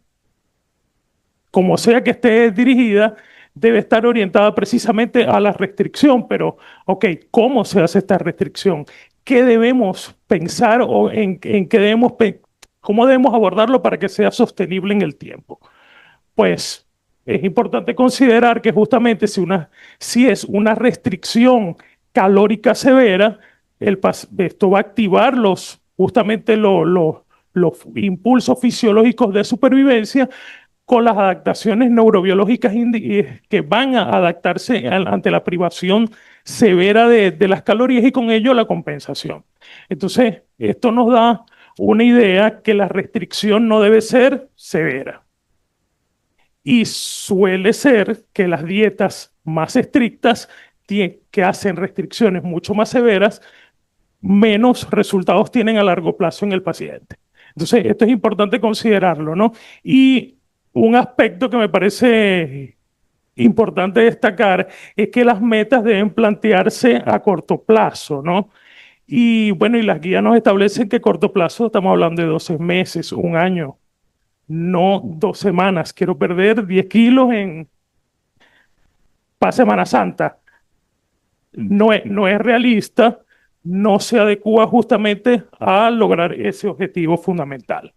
como sea que esté dirigida, debe estar orientada precisamente a la restricción, pero, ok, ¿cómo se hace esta restricción? qué debemos pensar o en qué debemos, cómo debemos abordarlo para que sea sostenible en el tiempo. Pues es importante considerar que justamente si es una restricción calórica severa, esto va a activar justamente los impulsos fisiológicos de supervivencia con las adaptaciones neurobiológicas que van a adaptarse ante la privación severa de las calorías y con ello la compensación. Entonces, esto nos da una idea que la restricción no debe ser severa. Y suele ser que las dietas más estrictas que hacen restricciones mucho más severas, menos resultados tienen a largo plazo en el paciente. Entonces, esto es importante considerarlo, ¿no? Y un aspecto que me parece importante destacar es que las metas deben plantearse a corto plazo, ¿no? Y bueno, y las guías nos establecen que corto plazo estamos hablando de 12 meses, un año, no 2 semanas. Quiero perder 10 kilos para Semana Santa. No es realista, no se adecua justamente a lograr ese objetivo fundamental.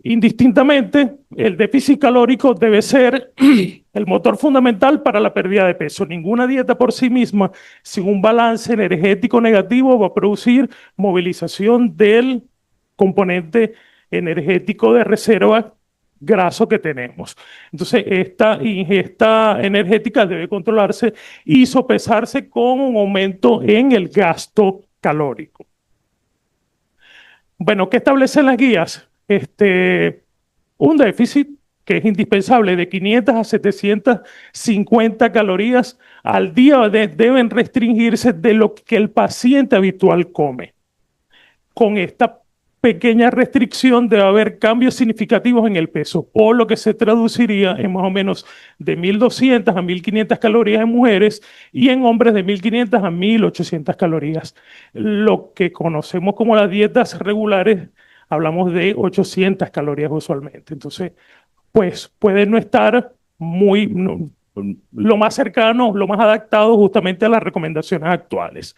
Indistintamente, el déficit calórico debe ser el motor fundamental para la pérdida de peso. Ninguna dieta por sí misma, sin un balance energético negativo, va a producir movilización del componente energético de reserva graso que tenemos. Entonces, esta ingesta energética debe controlarse y sopesarse con un aumento en el gasto calórico. Bueno, ¿qué establecen las guías? Un déficit que es indispensable de 500 a 750 calorías al día deben restringirse de lo que el paciente habitual come. Con esta pequeña restricción debe haber cambios significativos en el peso, por lo que se traduciría en más o menos de 1.200 a 1.500 calorías en mujeres y en hombres de 1.500 a 1.800 calorías. Lo que conocemos como las dietas regulares, hablamos de 800 calorías usualmente. Entonces, pues puede no estar lo más cercano, lo más adaptado justamente a las recomendaciones actuales.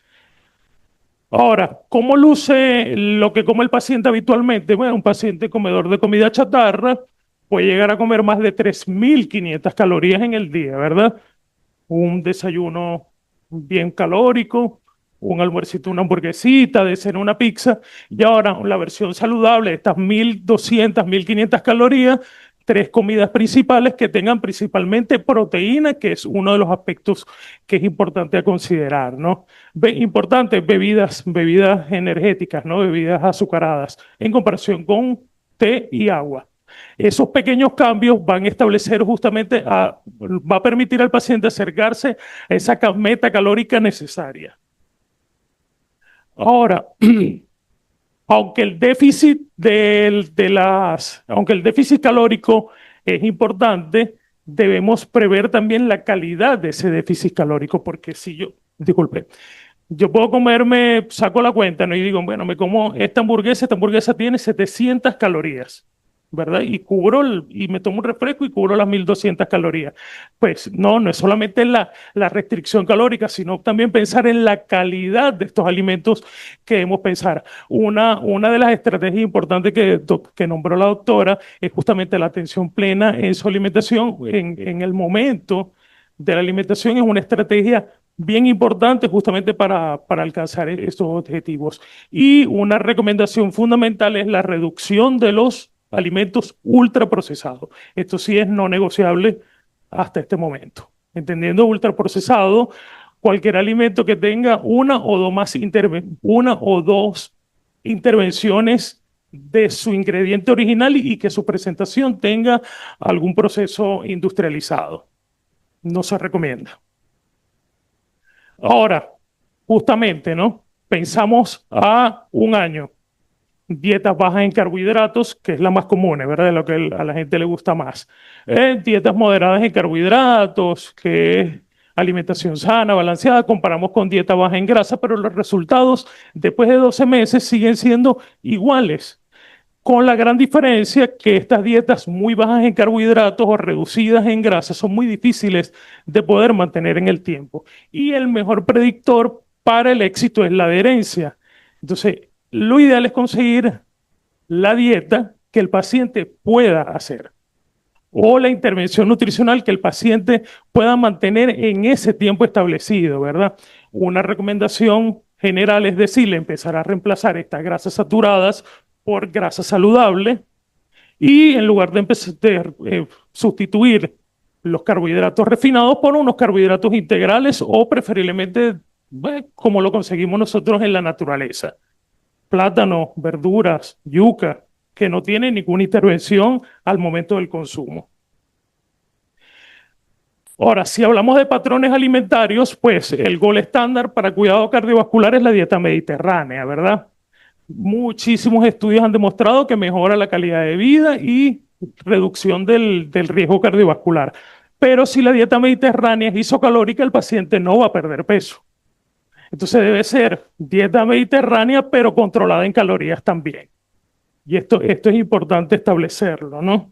Ahora, ¿cómo luce lo que come el paciente habitualmente? Bueno, un paciente comedor de comida chatarra puede llegar a comer más de 3.500 calorías en el día, ¿verdad? Un desayuno bien calórico, un almuercito, una hamburguesita, de cena una pizza, y ahora la versión saludable de estas 1.200, 1.500 calorías, 3 comidas principales que tengan principalmente proteína, que es uno de los aspectos que es importante a considerar, ¿no? Importante, bebidas energéticas, ¿no? Bebidas azucaradas, en comparación con té y agua. Esos pequeños cambios van a establecer justamente, va a permitir al paciente acercarse a esa meta calórica necesaria. Ahora, aunque el déficit aunque el déficit calórico es importante, debemos prever también la calidad de ese déficit calórico, porque si yo puedo saco la cuenta, ¿no? Y digo, bueno, me como esta hamburguesa tiene 700 calorías, ¿verdad? Y me tomo un refresco y cubro las 1.200 calorías. Pues no es solamente la restricción calórica, sino también pensar en la calidad de estos alimentos que debemos pensar. Una de las estrategias importantes que nombró la doctora es justamente la atención plena en su alimentación, en el momento de la alimentación. Es una estrategia bien importante justamente para alcanzar estos objetivos. Y una recomendación fundamental es la reducción de los alimentos ultraprocesados. Esto sí es no negociable hasta este momento. Entendiendo ultraprocesado, cualquier alimento que tenga una o dos intervenciones de su ingrediente original y que su presentación tenga algún proceso industrializado. No se recomienda. Ahora, justamente, ¿no? Pensamos a un año. Dietas bajas en carbohidratos, que es la más común, ¿verdad? De lo que a la gente le gusta más. Dietas moderadas en carbohidratos, que es alimentación sana, balanceada. Comparamos con dieta baja en grasa, pero los resultados después de 12 meses siguen siendo iguales. con la gran diferencia que estas dietas muy bajas en carbohidratos o reducidas en grasa son muy difíciles de poder mantener en el tiempo. Y el mejor predictor para el éxito es la adherencia. Entonces, lo ideal es conseguir la dieta que el paciente pueda hacer o la intervención nutricional que el paciente pueda mantener en ese tiempo establecido, ¿verdad? Una recomendación general es decirle empezar a reemplazar estas grasas saturadas por grasa saludable y en lugar de sustituir los carbohidratos refinados por unos carbohidratos integrales o preferiblemente como lo conseguimos nosotros en la naturaleza. Plátano, verduras, yuca, que no tienen ninguna intervención al momento del consumo. Ahora, si hablamos de patrones alimentarios, pues el gol estándar para cuidado cardiovascular es la dieta mediterránea, ¿verdad? Muchísimos estudios han demostrado que mejora la calidad de vida y reducción del riesgo cardiovascular. Pero si la dieta mediterránea es isocalórica, el paciente no va a perder peso. Entonces debe ser dieta mediterránea, pero controlada en calorías también. Y esto es importante establecerlo, ¿no?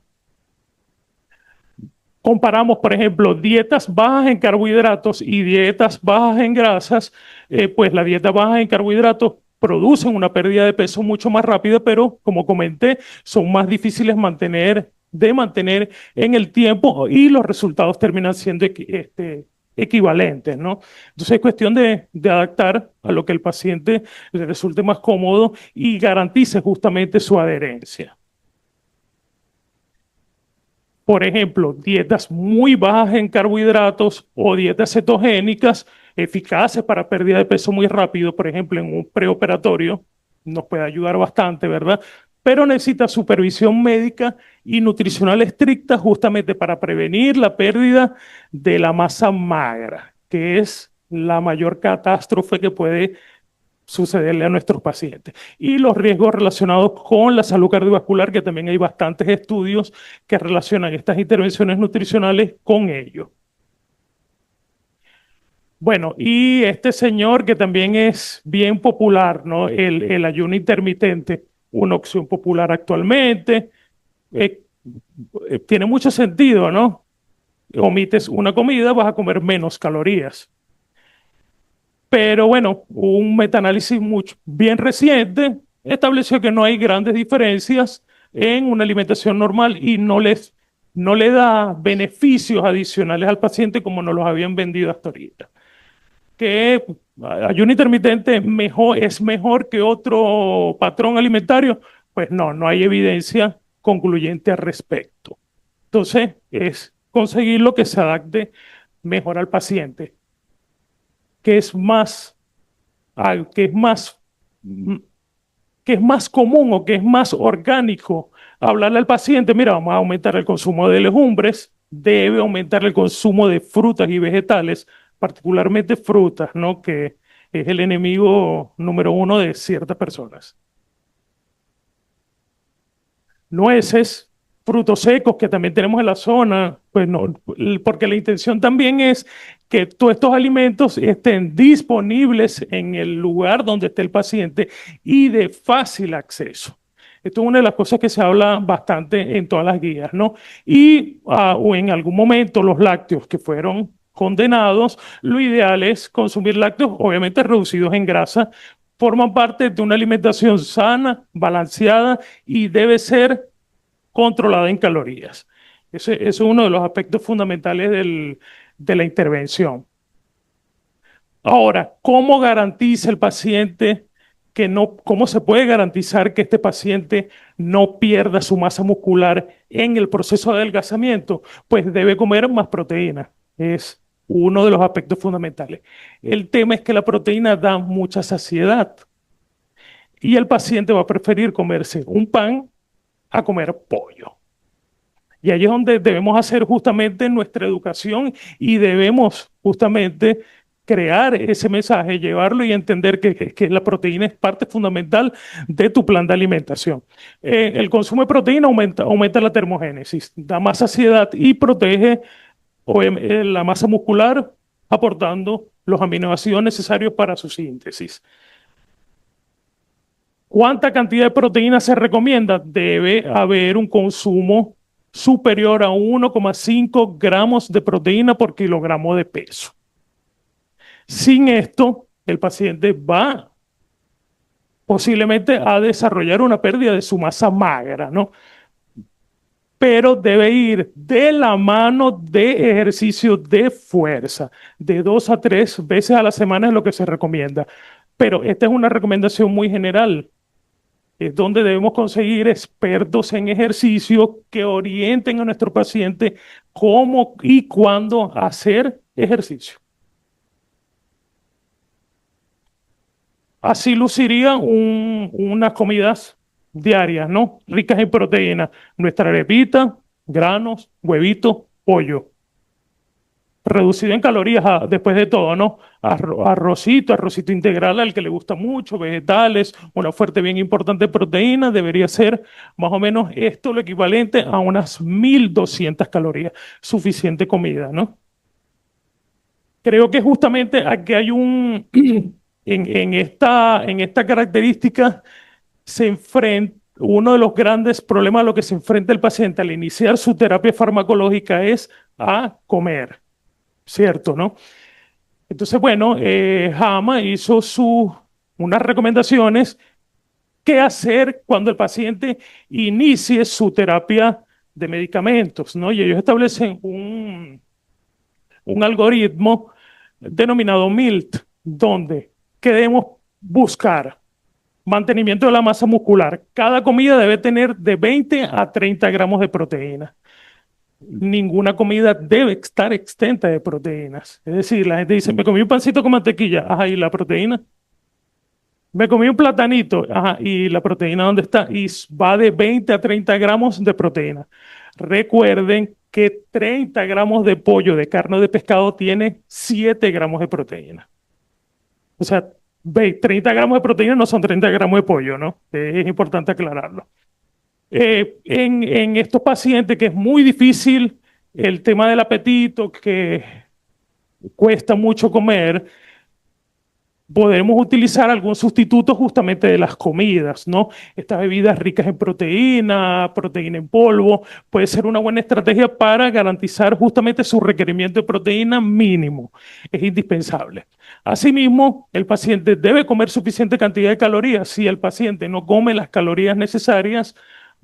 Comparamos, por ejemplo, dietas bajas en carbohidratos y dietas bajas en grasas, pues la dieta baja en carbohidratos producen una pérdida de peso mucho más rápida, pero como comenté, son más difíciles de mantener en el tiempo y los resultados terminan siendo equivalentes, ¿no? Entonces es cuestión de adaptar a lo que el paciente le resulte más cómodo y garantice justamente su adherencia. Por ejemplo, dietas muy bajas en carbohidratos o dietas cetogénicas eficaces para pérdida de peso muy rápido, por ejemplo, en un preoperatorio, nos puede ayudar bastante, ¿verdad? Pero necesita supervisión médica y nutricional estricta justamente para prevenir la pérdida de la masa magra, que es la mayor catástrofe que puede sucederle a nuestros pacientes. Y los riesgos relacionados con la salud cardiovascular, que también hay bastantes estudios que relacionan estas intervenciones nutricionales con ello. Bueno, y este señor que también es bien popular, ¿no? El ayuno intermitente, una opción popular actualmente. Tiene mucho sentido, ¿no? Omites una comida, vas a comer menos calorías. Pero bueno, un metaanálisis bien reciente estableció que no hay grandes diferencias en una alimentación normal y no le da beneficios adicionales al paciente como nos los habían vendido hasta ahorita. Que ayuno intermitente es mejor que otro patrón alimentario, pues no hay evidencia concluyente al respecto. Entonces, es conseguir lo que se adapte mejor al paciente, que es más, que es más, que es más común o que es más orgánico hablarle al paciente, mira, vamos a aumentar el consumo de legumbres, debe aumentar el consumo de frutas y vegetales, particularmente frutas, ¿no? Que es el enemigo número uno de ciertas personas. Nueces, frutos secos que también tenemos en la zona, pues no, porque la intención también es que todos estos alimentos estén disponibles en el lugar donde esté el paciente y de fácil acceso. Esto es una de las cosas que se habla bastante en todas las guías, ¿no? Y o en algún momento los lácteos que fueron condenados, lo ideal es consumir lácteos, obviamente reducidos en grasa, forman parte de una alimentación sana, balanceada y debe ser controlada en calorías. Ese es uno de los aspectos fundamentales de la intervención. Ahora, ¿cómo garantiza el paciente cómo se puede garantizar que este paciente no pierda su masa muscular en el proceso de adelgazamiento? Pues debe comer más proteína. Es uno de los aspectos fundamentales. El tema es que la proteína da mucha saciedad y el paciente va a preferir comerse un pan a comer pollo. Y ahí es donde debemos hacer justamente nuestra educación y debemos justamente crear ese mensaje, llevarlo y entender que la proteína es parte fundamental de tu plan de alimentación. El consumo de proteína aumenta la termogénesis, da más saciedad y protege la masa muscular aportando los aminoácidos necesarios para su síntesis. ¿Cuánta cantidad de proteína se recomienda? Debe haber un consumo superior a 1,5 gramos de proteína por kilogramo de peso. Sin esto, el paciente va posiblemente a desarrollar una pérdida de su masa magra, ¿no? Pero debe ir de la mano de ejercicio de fuerza, de 2 a 3 veces a la semana es lo que se recomienda. Pero esta es una recomendación muy general. Es donde debemos conseguir expertos en ejercicio que orienten a nuestro paciente cómo y cuándo hacer ejercicio. Así lucirían unas comidas diarias, ¿no? Ricas en proteínas. Nuestra arepita, granos, huevitos, pollo. Reducido en calorías después de todo, ¿no? Arrocito integral al que le gusta mucho, vegetales, una fuerte bien importante proteína, debería ser más o menos esto lo equivalente a unas 1.200 calorías. Suficiente comida, ¿no? Creo que justamente aquí hay en esta característica se enfrenta, uno de los grandes problemas a lo que se enfrenta el paciente al iniciar su terapia farmacológica es a comer, ¿cierto, no? Entonces, bueno, Hama hizo unas recomendaciones qué hacer cuando el paciente inicie su terapia de medicamentos, ¿no? Y ellos establecen un algoritmo denominado MILT, donde queremos buscar mantenimiento de la masa muscular. Cada comida debe tener de 20 a 30 gramos de proteína. Ninguna comida debe estar exenta de proteínas. Es decir, la gente dice, me comí un pancito con mantequilla, ajá, ¿y la proteína? Me comí un platanito, ajá, ¿y la proteína dónde está? Y va de 20 a 30 gramos de proteína. Recuerden que 30 gramos de pollo, de carne o de pescado, tiene 7 gramos de proteína. O sea, 30 gramos de proteína no son 30 gramos de pollo, ¿no? Es importante aclararlo. En estos pacientes que es muy difícil el tema del apetito, que cuesta mucho comer, podemos utilizar algún sustituto justamente de las comidas, ¿no? Estas bebidas ricas en proteína, proteína en polvo, puede ser una buena estrategia para garantizar justamente su requerimiento de proteína mínimo. Es indispensable. Asimismo, el paciente debe comer suficiente cantidad de calorías. Si el paciente no come las calorías necesarias,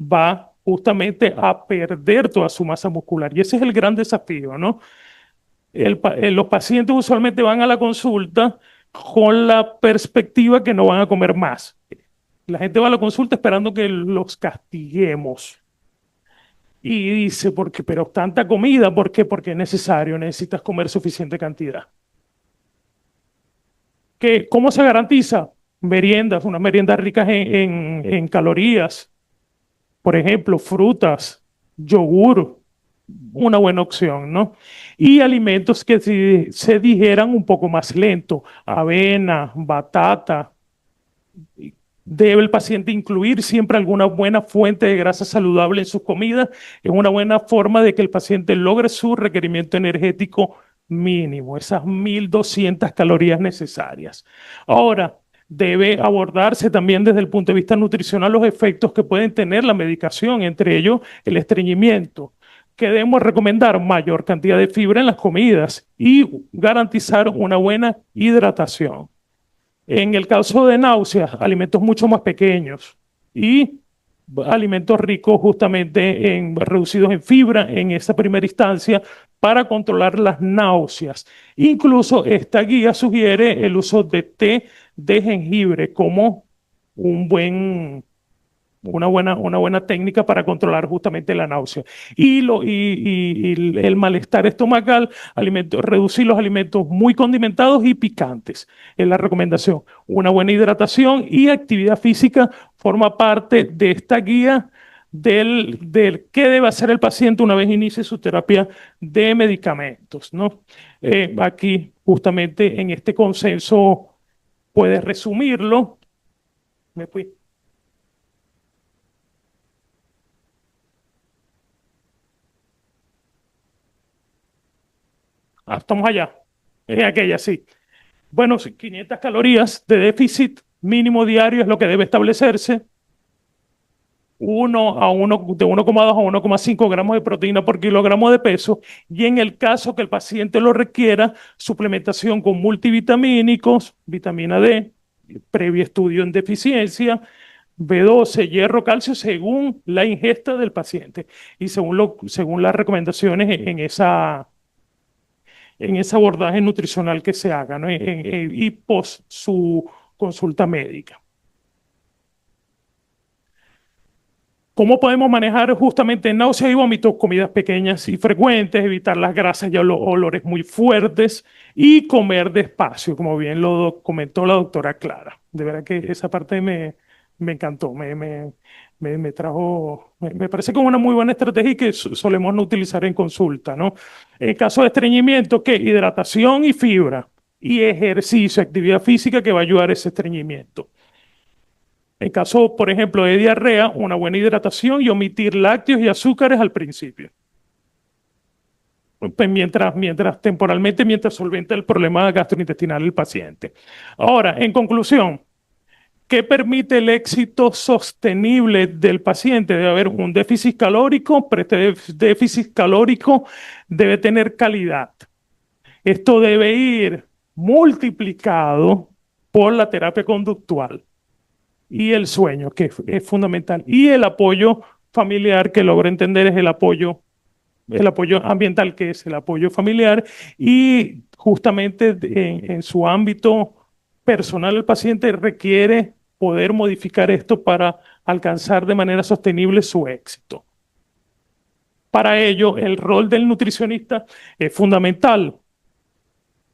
va justamente a perder toda su masa muscular. Y ese es el gran desafío, ¿no? Los pacientes usualmente van a la consulta con la perspectiva que no van a comer más. La gente va a la consulta esperando que los castiguemos. Y dice, pero tanta comida, ¿por qué? Porque es necesario, necesitas comer suficiente cantidad. ¿Cómo se garantiza? Meriendas, unas meriendas ricas en calorías. Por ejemplo, frutas, yogur, una buena opción, ¿no? Y alimentos que se digieran un poco más lento, avena, batata. Debe el paciente incluir siempre alguna buena fuente de grasa saludable en sus comidas. Es una buena forma de que el paciente logre su requerimiento energético mínimo, esas 1.200 calorías necesarias. Ahora, debe abordarse también desde el punto de vista nutricional los efectos que pueden tener la medicación, entre ellos el estreñimiento, que debemos recomendar mayor cantidad de fibra en las comidas y garantizar una buena hidratación. En el caso de náuseas, alimentos mucho más pequeños y alimentos ricos justamente reducidos en fibra en esa primera instancia para controlar las náuseas. Incluso esta guía sugiere el uso de té de jengibre como una buena técnica para controlar justamente la náusea. Y el malestar estomacal, reducir los alimentos muy condimentados y picantes. Es la recomendación. Una buena hidratación y actividad física forma parte de esta guía del qué debe hacer el paciente una vez inicie su terapia de medicamentos, ¿no? Aquí, justamente en este consenso, puedes resumirlo. Me fui. Estamos allá. Es aquella, sí. Bueno, sí, 500 calorías de déficit mínimo diario es lo que debe establecerse. 1,2 a 1,5 gramos de proteína por kilogramo de peso, y en el caso que el paciente lo requiera, suplementación con multivitamínicos, vitamina D, previo estudio en deficiencia, B12, hierro, calcio, según la ingesta del paciente y según las recomendaciones en ese abordaje nutricional que se haga, ¿no? Y post su consulta médica. ¿Cómo podemos manejar justamente náuseas y vómitos? Comidas pequeñas y frecuentes, evitar las grasas y olores muy fuertes y comer despacio, como bien lo comentó la doctora Clara. De verdad que esa parte me encantó, me trajo, me parece como una muy buena estrategia y que solemos no utilizar en consulta, ¿no? En caso de estreñimiento, ¿qué? Hidratación y fibra y ejercicio, actividad física que va a ayudar a ese estreñimiento. En caso, por ejemplo, de diarrea, una buena hidratación y omitir lácteos y azúcares al principio. Pues mientras solventa el problema gastrointestinal del paciente. Ahora, en conclusión, ¿qué permite el éxito sostenible del paciente? Debe haber un déficit calórico, pero este déficit calórico debe tener calidad. Esto debe ir multiplicado por la terapia conductual y el sueño, que es fundamental, y el apoyo familiar, que logro entender es el apoyo ambiental, que es el apoyo familiar, y justamente en su ámbito personal el paciente requiere poder modificar esto para alcanzar de manera sostenible su éxito. Para ello, el rol del nutricionista es fundamental.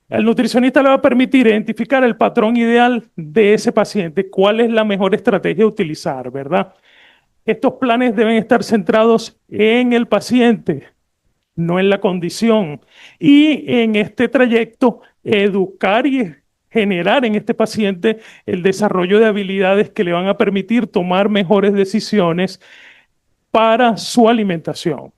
El nutricionista le va a permitir identificar el patrón ideal de ese paciente, cuál es la mejor estrategia a utilizar, ¿verdad? Estos planes deben estar centrados en el paciente, no en la condición. Y en este trayecto, educar y generar en este paciente el desarrollo de habilidades que le van a permitir tomar mejores decisiones para su alimentación.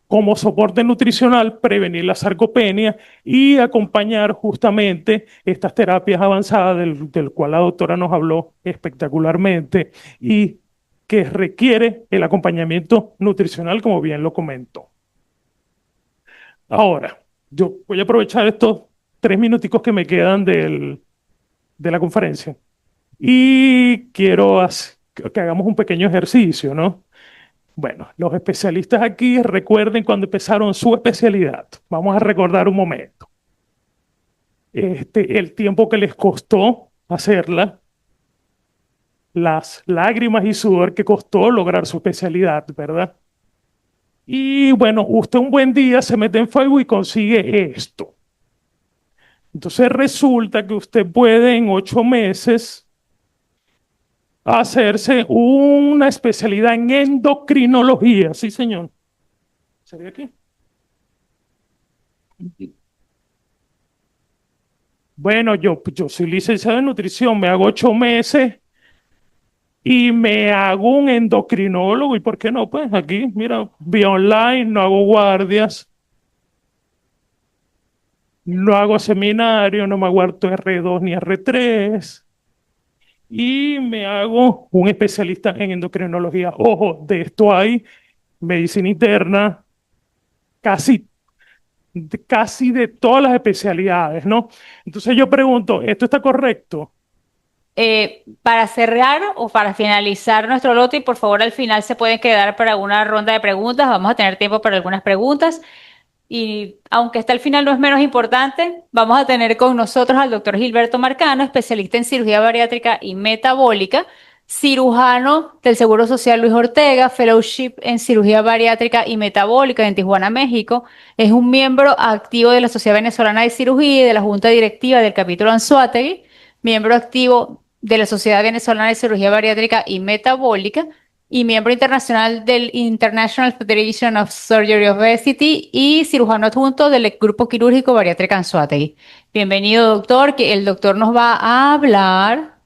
Como soporte nutricional, prevenir la sarcopenia y acompañar justamente estas terapias avanzadas del cual la doctora nos habló espectacularmente y que requiere el acompañamiento nutricional, como bien lo comentó. Ahora, yo voy a aprovechar estos 3 minuticos que me quedan de la conferencia y quiero que hagamos un pequeño ejercicio, ¿no? Bueno, los especialistas aquí recuerden cuando empezaron su especialidad. Vamos a recordar un momento. El tiempo que les costó hacerla, las lágrimas y sudor que costó lograr su especialidad, ¿verdad? Y bueno, usted un buen día se mete en Facebook y consigue esto. Entonces resulta que usted puede en 8 meses hacerse una especialidad en endocrinología. Sí, señor. ¿Sería aquí? Bueno, yo soy licenciado en nutrición, me hago 8 meses y me hago un endocrinólogo. ¿Y por qué no? Pues aquí, mira, vía online, no hago guardias, no hago seminario, no me aguanto R2 ni R3 y me hago un especialista en endocrinología. Ojo, de esto hay medicina interna, casi de todas las especialidades, ¿no? Entonces yo pregunto, ¿esto está correcto? Para cerrar o para finalizar nuestro lote, y por favor al final se pueden quedar para una ronda de preguntas. Vamos a tener tiempo para algunas preguntas. Y aunque hasta el final no es menos importante, vamos a tener con nosotros al doctor Gilberto Marcano, especialista en cirugía bariátrica y metabólica, cirujano del Seguro Social Luis Ortega, fellowship en cirugía bariátrica y metabólica en Tijuana, México. Es un miembro activo de la Sociedad Venezolana de Cirugía y de la Junta Directiva del capítulo Anzoátegui, miembro activo de la Sociedad Venezolana de Cirugía Bariátrica y Metabólica y miembro internacional del International Federation of Surgery Obesity y cirujano adjunto del Grupo Quirúrgico Bariátrica Anzoátegui. Bienvenido, doctor, que el doctor nos va a hablar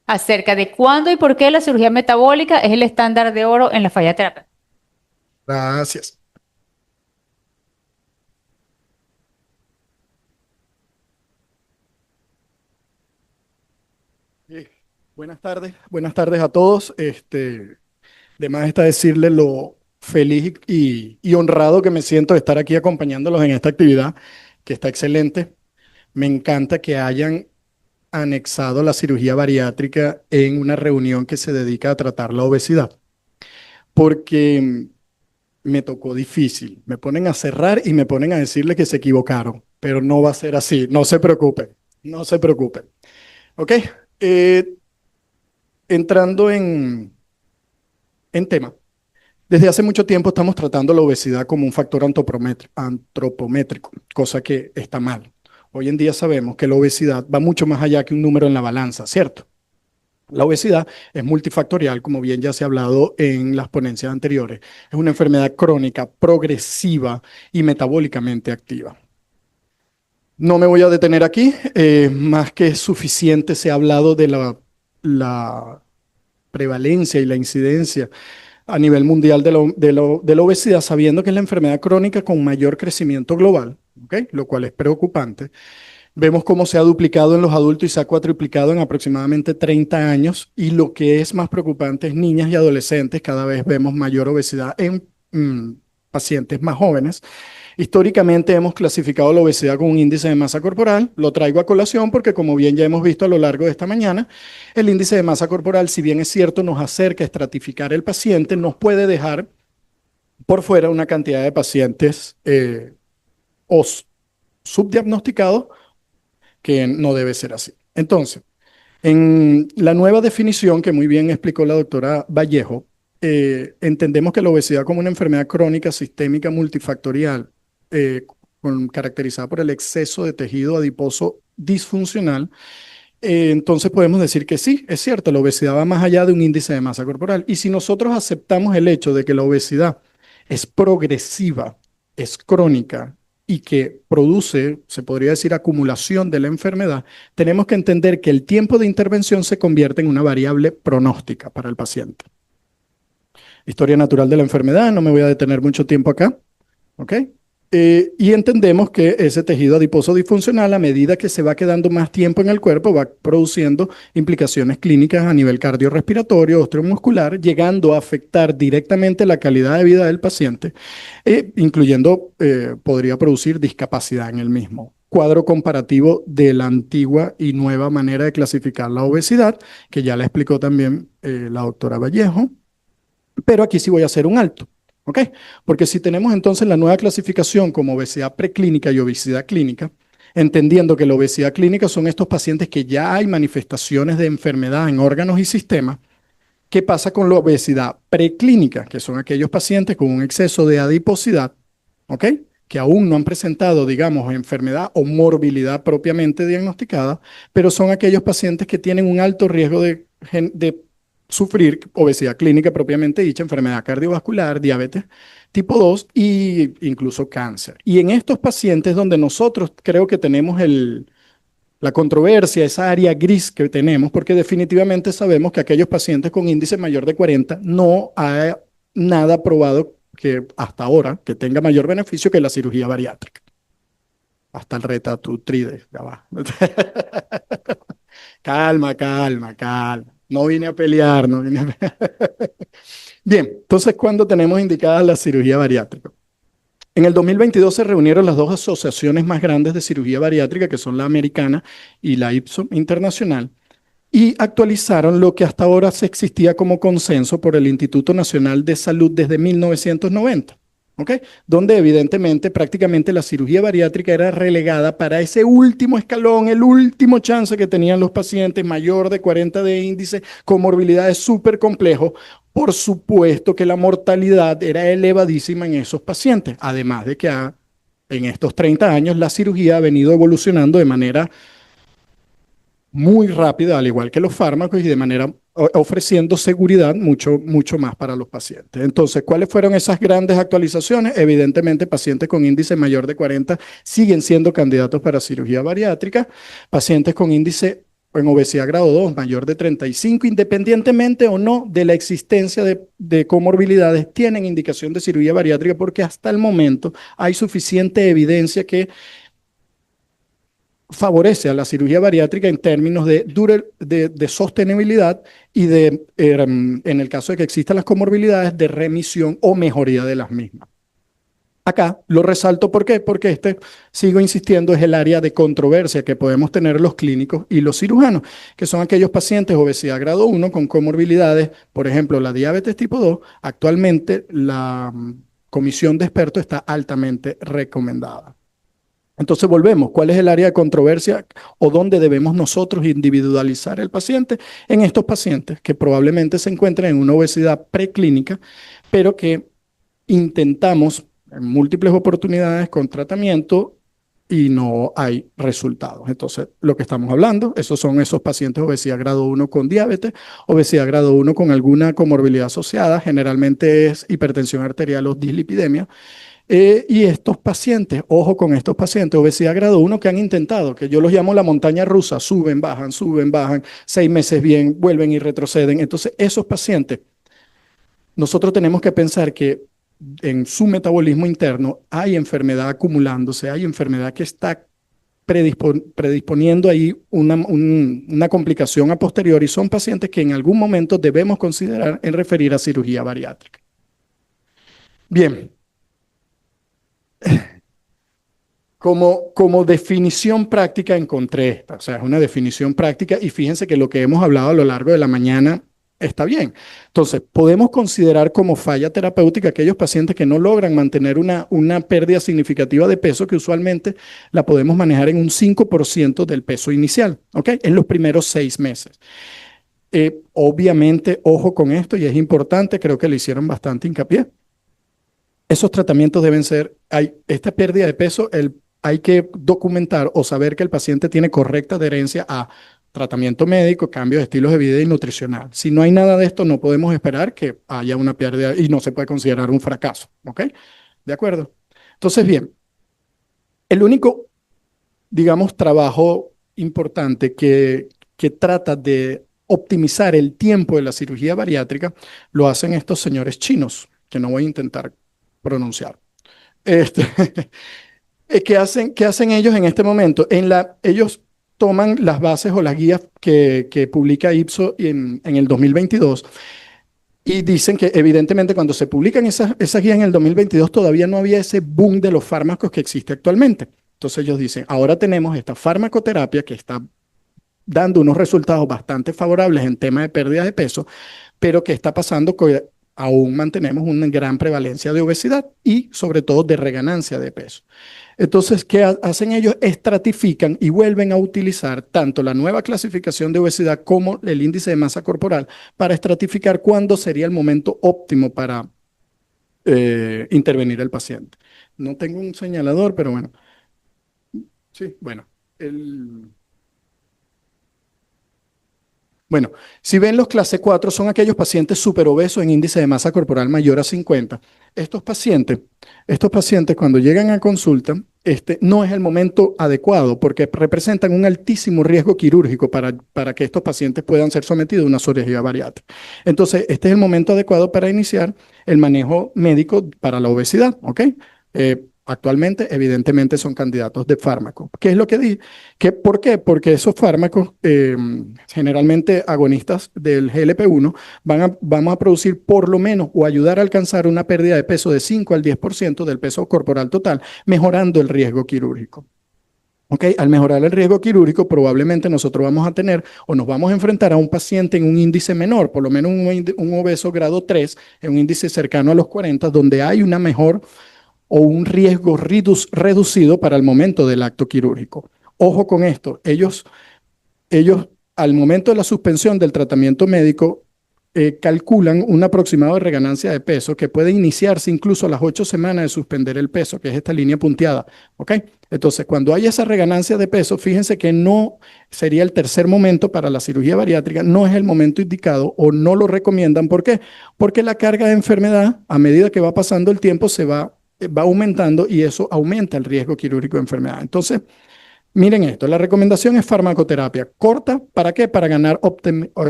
acerca de cuándo y por qué la cirugía metabólica es el estándar de oro en la falla terapéutica. Gracias. Buenas tardes a todos. De más está decirles lo feliz y honrado que me siento de estar aquí acompañándolos en esta actividad, que está excelente. Me encanta que hayan anexado la cirugía bariátrica en una reunión que se dedica a tratar la obesidad, porque me tocó difícil. Me ponen a cerrar y me ponen a decirle que se equivocaron, pero no va a ser así. No se preocupen, no se preocupen. ¿Ok? Eh, entrando en tema. Desde hace mucho tiempo estamos tratando la obesidad como un factor antropométrico, cosa que está mal. Hoy en día sabemos que la obesidad va mucho más allá que un número en la balanza, ¿cierto? La obesidad es multifactorial, como bien ya se ha hablado en las ponencias anteriores. Es una enfermedad crónica, progresiva y metabólicamente activa. No me voy a detener aquí, más que suficiente se ha hablado de la prevalencia y la incidencia a nivel mundial de la obesidad, sabiendo que es la enfermedad crónica con mayor crecimiento global, ¿okay? Lo cual es preocupante. Vemos cómo se ha duplicado en los adultos y se ha cuatriplicado en aproximadamente 30 años, y lo que es más preocupante es niñas y adolescentes. Cada vez vemos mayor obesidad en pacientes más jóvenes. Históricamente hemos clasificado la obesidad con un índice de masa corporal. Lo traigo a colación porque, como bien ya hemos visto a lo largo de esta mañana, el índice de masa corporal, si bien es cierto, nos acerca a estratificar el paciente, nos puede dejar por fuera una cantidad de pacientes o subdiagnosticados, que no debe ser así. Entonces, en la nueva definición que muy bien explicó la doctora Vallejo, entendemos que la obesidad como una enfermedad crónica, sistémica, multifactorial, caracterizada por el exceso de tejido adiposo disfuncional. Entonces podemos decir que sí, es cierto, la obesidad va más allá de un índice de masa corporal. Y si nosotros aceptamos el hecho de que la obesidad es progresiva, es crónica y que produce, se podría decir, acumulación de la enfermedad, tenemos que entender que el tiempo de intervención se convierte en una variable pronóstica para el paciente. Historia natural de la enfermedad, no me voy a detener mucho tiempo acá, ¿ok? Y entendemos que ese tejido adiposo disfuncional, a medida que se va quedando más tiempo en el cuerpo, va produciendo implicaciones clínicas a nivel cardiorrespiratorio, osteomuscular, llegando a afectar directamente la calidad de vida del paciente, incluyendo, podría producir discapacidad en el mismo. Cuadro comparativo de la antigua y nueva manera de clasificar la obesidad, que ya la explicó también la doctora Vallejo, pero aquí sí voy a hacer un alto. ¿Ok? Porque si tenemos entonces la nueva clasificación como obesidad preclínica y obesidad clínica, entendiendo que la obesidad clínica son estos pacientes que ya hay manifestaciones de enfermedad en órganos y sistemas, ¿qué pasa con la obesidad preclínica? Que son aquellos pacientes con un exceso de adiposidad, ¿ok? Que aún no han presentado, digamos, enfermedad o morbilidad propiamente diagnosticada, pero son aquellos pacientes que tienen un alto riesgo de sufrir obesidad clínica propiamente dicha, enfermedad cardiovascular, diabetes tipo 2 e incluso cáncer. Y en estos pacientes donde nosotros creo que tenemos la controversia, esa área gris que tenemos, porque definitivamente sabemos que aquellos pacientes con índice mayor de 40 no hay nada probado que hasta ahora que tenga mayor beneficio que la cirugía bariátrica. Hasta el retatrutide, ya va. Calma, calma, calma. No vine a pelear, no vine a pelear. Bien, entonces, ¿cuándo tenemos indicada la cirugía bariátrica? En el 2022 se reunieron las dos asociaciones más grandes de cirugía bariátrica, que son la americana y la IPSO internacional, y actualizaron lo que hasta ahora se existía como consenso por el Instituto Nacional de Salud desde 1990. ¿Okay? Donde evidentemente prácticamente la cirugía bariátrica era relegada para ese último escalón, el último chance que tenían los pacientes mayor de 40 de índice, comorbilidades súper complejos. Por supuesto que la mortalidad era elevadísima en esos pacientes, además de que en estos 30 años la cirugía ha venido evolucionando de manera muy rápida, al igual que los fármacos, y de manera ofreciendo seguridad mucho más para los pacientes. Entonces, ¿cuáles fueron esas grandes actualizaciones? Evidentemente, pacientes con índice mayor de 40 siguen siendo candidatos para cirugía bariátrica. Pacientes con índice en obesidad grado 2 mayor de 35, independientemente o no de la existencia de comorbilidades, tienen indicación de cirugía bariátrica porque hasta el momento hay suficiente evidencia que favorece a la cirugía bariátrica en términos de sostenibilidad y en el caso de que existan las comorbilidades, de remisión o mejoría de las mismas. Acá lo resalto, ¿por qué? Porque sigo insistiendo, es el área de controversia que podemos tener los clínicos y los cirujanos, que son aquellos pacientes de obesidad grado 1 con comorbilidades, por ejemplo, la diabetes tipo 2. Actualmente la comisión de expertos está altamente recomendada. Entonces volvemos, ¿cuál es el área de controversia o dónde debemos nosotros individualizar el paciente? En estos pacientes que probablemente se encuentren en una obesidad preclínica, pero que intentamos en múltiples oportunidades con tratamiento y no hay resultados. Entonces, lo que estamos hablando, esos son esos pacientes de obesidad grado 1 con diabetes, obesidad grado 1 con alguna comorbilidad asociada, generalmente es hipertensión arterial o dislipidemia. Y estos pacientes, ojo con estos pacientes, obesidad grado 1 que han intentado, que yo los llamo la montaña rusa, suben, bajan, 6 meses bien, vuelven y retroceden. Entonces, esos pacientes, nosotros tenemos que pensar que en su metabolismo interno hay enfermedad acumulándose, hay enfermedad que está predisponiendo ahí una complicación a posteriori. Son pacientes que en algún momento debemos considerar en referir a cirugía bariátrica. Bien. Como definición práctica encontré esta, o sea, es una definición práctica y fíjense que lo que hemos hablado a lo largo de la mañana está bien. Entonces, podemos considerar como falla terapéutica aquellos pacientes que no logran mantener una pérdida significativa de peso, que usualmente la podemos manejar en un 5% del peso inicial, ¿ok? En los primeros 6 meses. Obviamente, ojo con esto y es importante, creo que le hicieron bastante hincapié. Esos tratamientos deben ser, esta pérdida de peso, hay que documentar o saber que el paciente tiene correcta adherencia a tratamiento médico, cambio de estilos de vida y nutricional. Si no hay nada de esto, no podemos esperar que haya una pérdida y no se puede considerar un fracaso, ¿ok? ¿De acuerdo? Entonces, bien, el único, digamos, trabajo importante que trata de optimizar el tiempo de la cirugía bariátrica lo hacen estos señores chinos, que no voy a intentar pronunciar. ¿Qué hacen ellos en este momento? Ellos toman las bases o las guías que publica Ipsos en el 2022 y dicen que evidentemente cuando se publican esas guías en el 2022 todavía no había ese boom de los fármacos que existe actualmente. Entonces ellos dicen, ahora tenemos esta farmacoterapia que está dando unos resultados bastante favorables en tema de pérdida de peso, pero ¿qué está pasando? Aún mantenemos una gran prevalencia de obesidad y sobre todo de reganancia de peso. Entonces, ¿qué hacen ellos? Estratifican y vuelven a utilizar tanto la nueva clasificación de obesidad como el índice de masa corporal para estratificar cuándo sería el momento óptimo para intervenir el paciente. No tengo un señalador, pero bueno. Sí, bueno. Bueno, si ven los clase 4 son aquellos pacientes superobesos en índice de masa corporal mayor a 50. Estos pacientes cuando llegan a consulta, no es el momento adecuado porque representan un altísimo riesgo quirúrgico para que estos pacientes puedan ser sometidos a una cirugía bariátrica. Entonces, este es el momento adecuado para iniciar el manejo médico para la obesidad, ¿ok? Actualmente, evidentemente, son candidatos de fármaco. ¿Qué es lo que di? ¿Por qué? Porque esos fármacos, generalmente agonistas del GLP-1, vamos a producir por lo menos o ayudar a alcanzar una pérdida de peso de 5 al 10% del peso corporal total, mejorando el riesgo quirúrgico. ¿Okay? Al mejorar el riesgo quirúrgico, probablemente nosotros vamos a tener o nos vamos a enfrentar a un paciente en un índice menor, por lo menos un obeso grado 3, en un índice cercano a los 40, donde hay una mejor o un riesgo reducido para el momento del acto quirúrgico. Ojo con esto, ellos al momento de la suspensión del tratamiento médico calculan un aproximado de reganancia de peso que puede iniciarse incluso a las 8 semanas de suspender el peso, que es esta línea punteada, ¿ok? Entonces, cuando hay esa reganancia de peso, fíjense que no sería el tercer momento para la cirugía bariátrica, no es el momento indicado o no lo recomiendan. ¿Por qué? Porque la carga de enfermedad, a medida que va pasando el tiempo, va aumentando y eso aumenta el riesgo quirúrgico de enfermedad. Entonces, miren esto, la recomendación es farmacoterapia corta. ¿Para qué? Para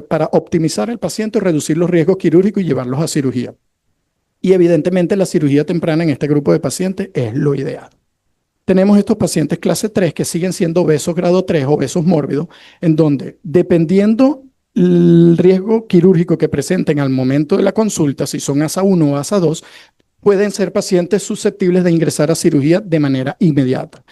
para optimizar el paciente, reducir los riesgos quirúrgicos y llevarlos a cirugía. Y evidentemente la cirugía temprana en este grupo de pacientes es lo ideal. tenemos estos pacientes clase 3 que siguen siendo obesos grado 3, obesos mórbidos, en donde dependiendo el riesgo quirúrgico que presenten al momento de la consulta, si son ASA 1 o ASA 2, pueden ser pacientes susceptibles de ingresar a cirugía de manera inmediata.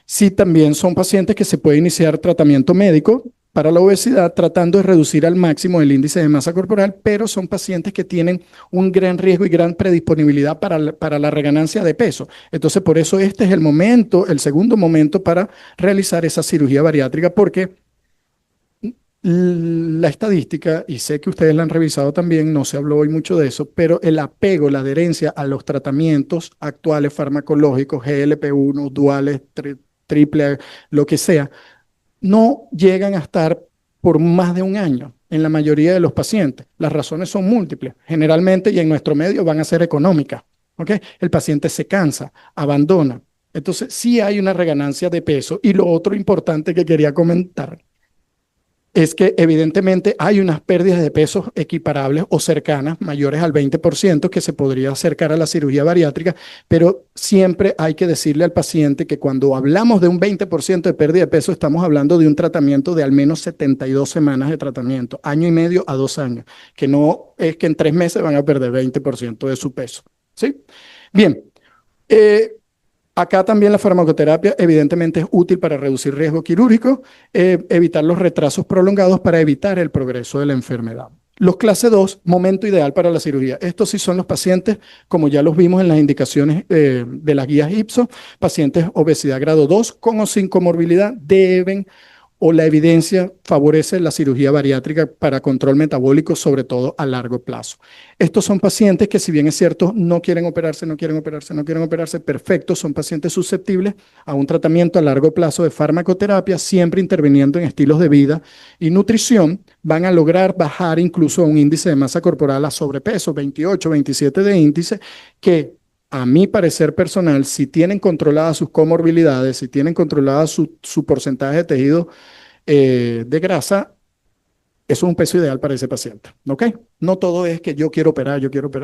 Sí, también son pacientes que se puede iniciar tratamiento médico para la obesidad, tratando de reducir al máximo el índice de masa corporal, pero son pacientes que tienen un gran riesgo y gran predisponibilidad para la reganancia de peso. Entonces, por eso este es el momento, el segundo momento para realizar esa cirugía bariátrica, porque la estadística, y sé que ustedes la han revisado también, no se habló hoy mucho de eso, pero el apego, la adherencia a los tratamientos actuales farmacológicos, GLP-1, duales, triple, lo que sea, no llegan a estar por más de un año en la mayoría de los pacientes. Las razones son múltiples. Generalmente, y en nuestro medio, van a ser económicas. ¿Ok? El paciente se cansa, abandona. Entonces, sí hay una reganancia de peso. Y lo otro importante que quería comentar es que evidentemente hay unas pérdidas de peso equiparables o cercanas, mayores al 20%, que se podría acercar a la cirugía bariátrica, pero siempre hay que decirle al paciente que cuando hablamos de un 20% de pérdida de peso, estamos hablando de un tratamiento de al menos 72 semanas de tratamiento, año y medio a 2 años, que no es que en 3 meses van a perder 20% de su peso. ¿Sí? Bien. Acá también la farmacoterapia evidentemente es útil para reducir riesgo quirúrgico, evitar los retrasos prolongados para evitar el progreso de la enfermedad. Los clase 2, momento ideal para la cirugía. Estos sí son los pacientes, como ya los vimos en las indicaciones de las guías Ipsos, pacientes obesidad grado 2 con o sin comorbilidad deben o la evidencia favorece la cirugía bariátrica para control metabólico, sobre todo a largo plazo. Estos son pacientes que, si bien es cierto, no quieren operarse, perfecto, son pacientes susceptibles a un tratamiento a largo plazo de farmacoterapia, siempre interviniendo en estilos de vida y nutrición, van a lograr bajar incluso a un índice de masa corporal a sobrepeso, 28, 27 de índice, que a mi parecer personal, si tienen controladas sus comorbilidades, si tienen controlada su porcentaje de tejido de grasa, eso es un peso ideal para ese paciente. ¿Ok? No todo es que yo quiero operar.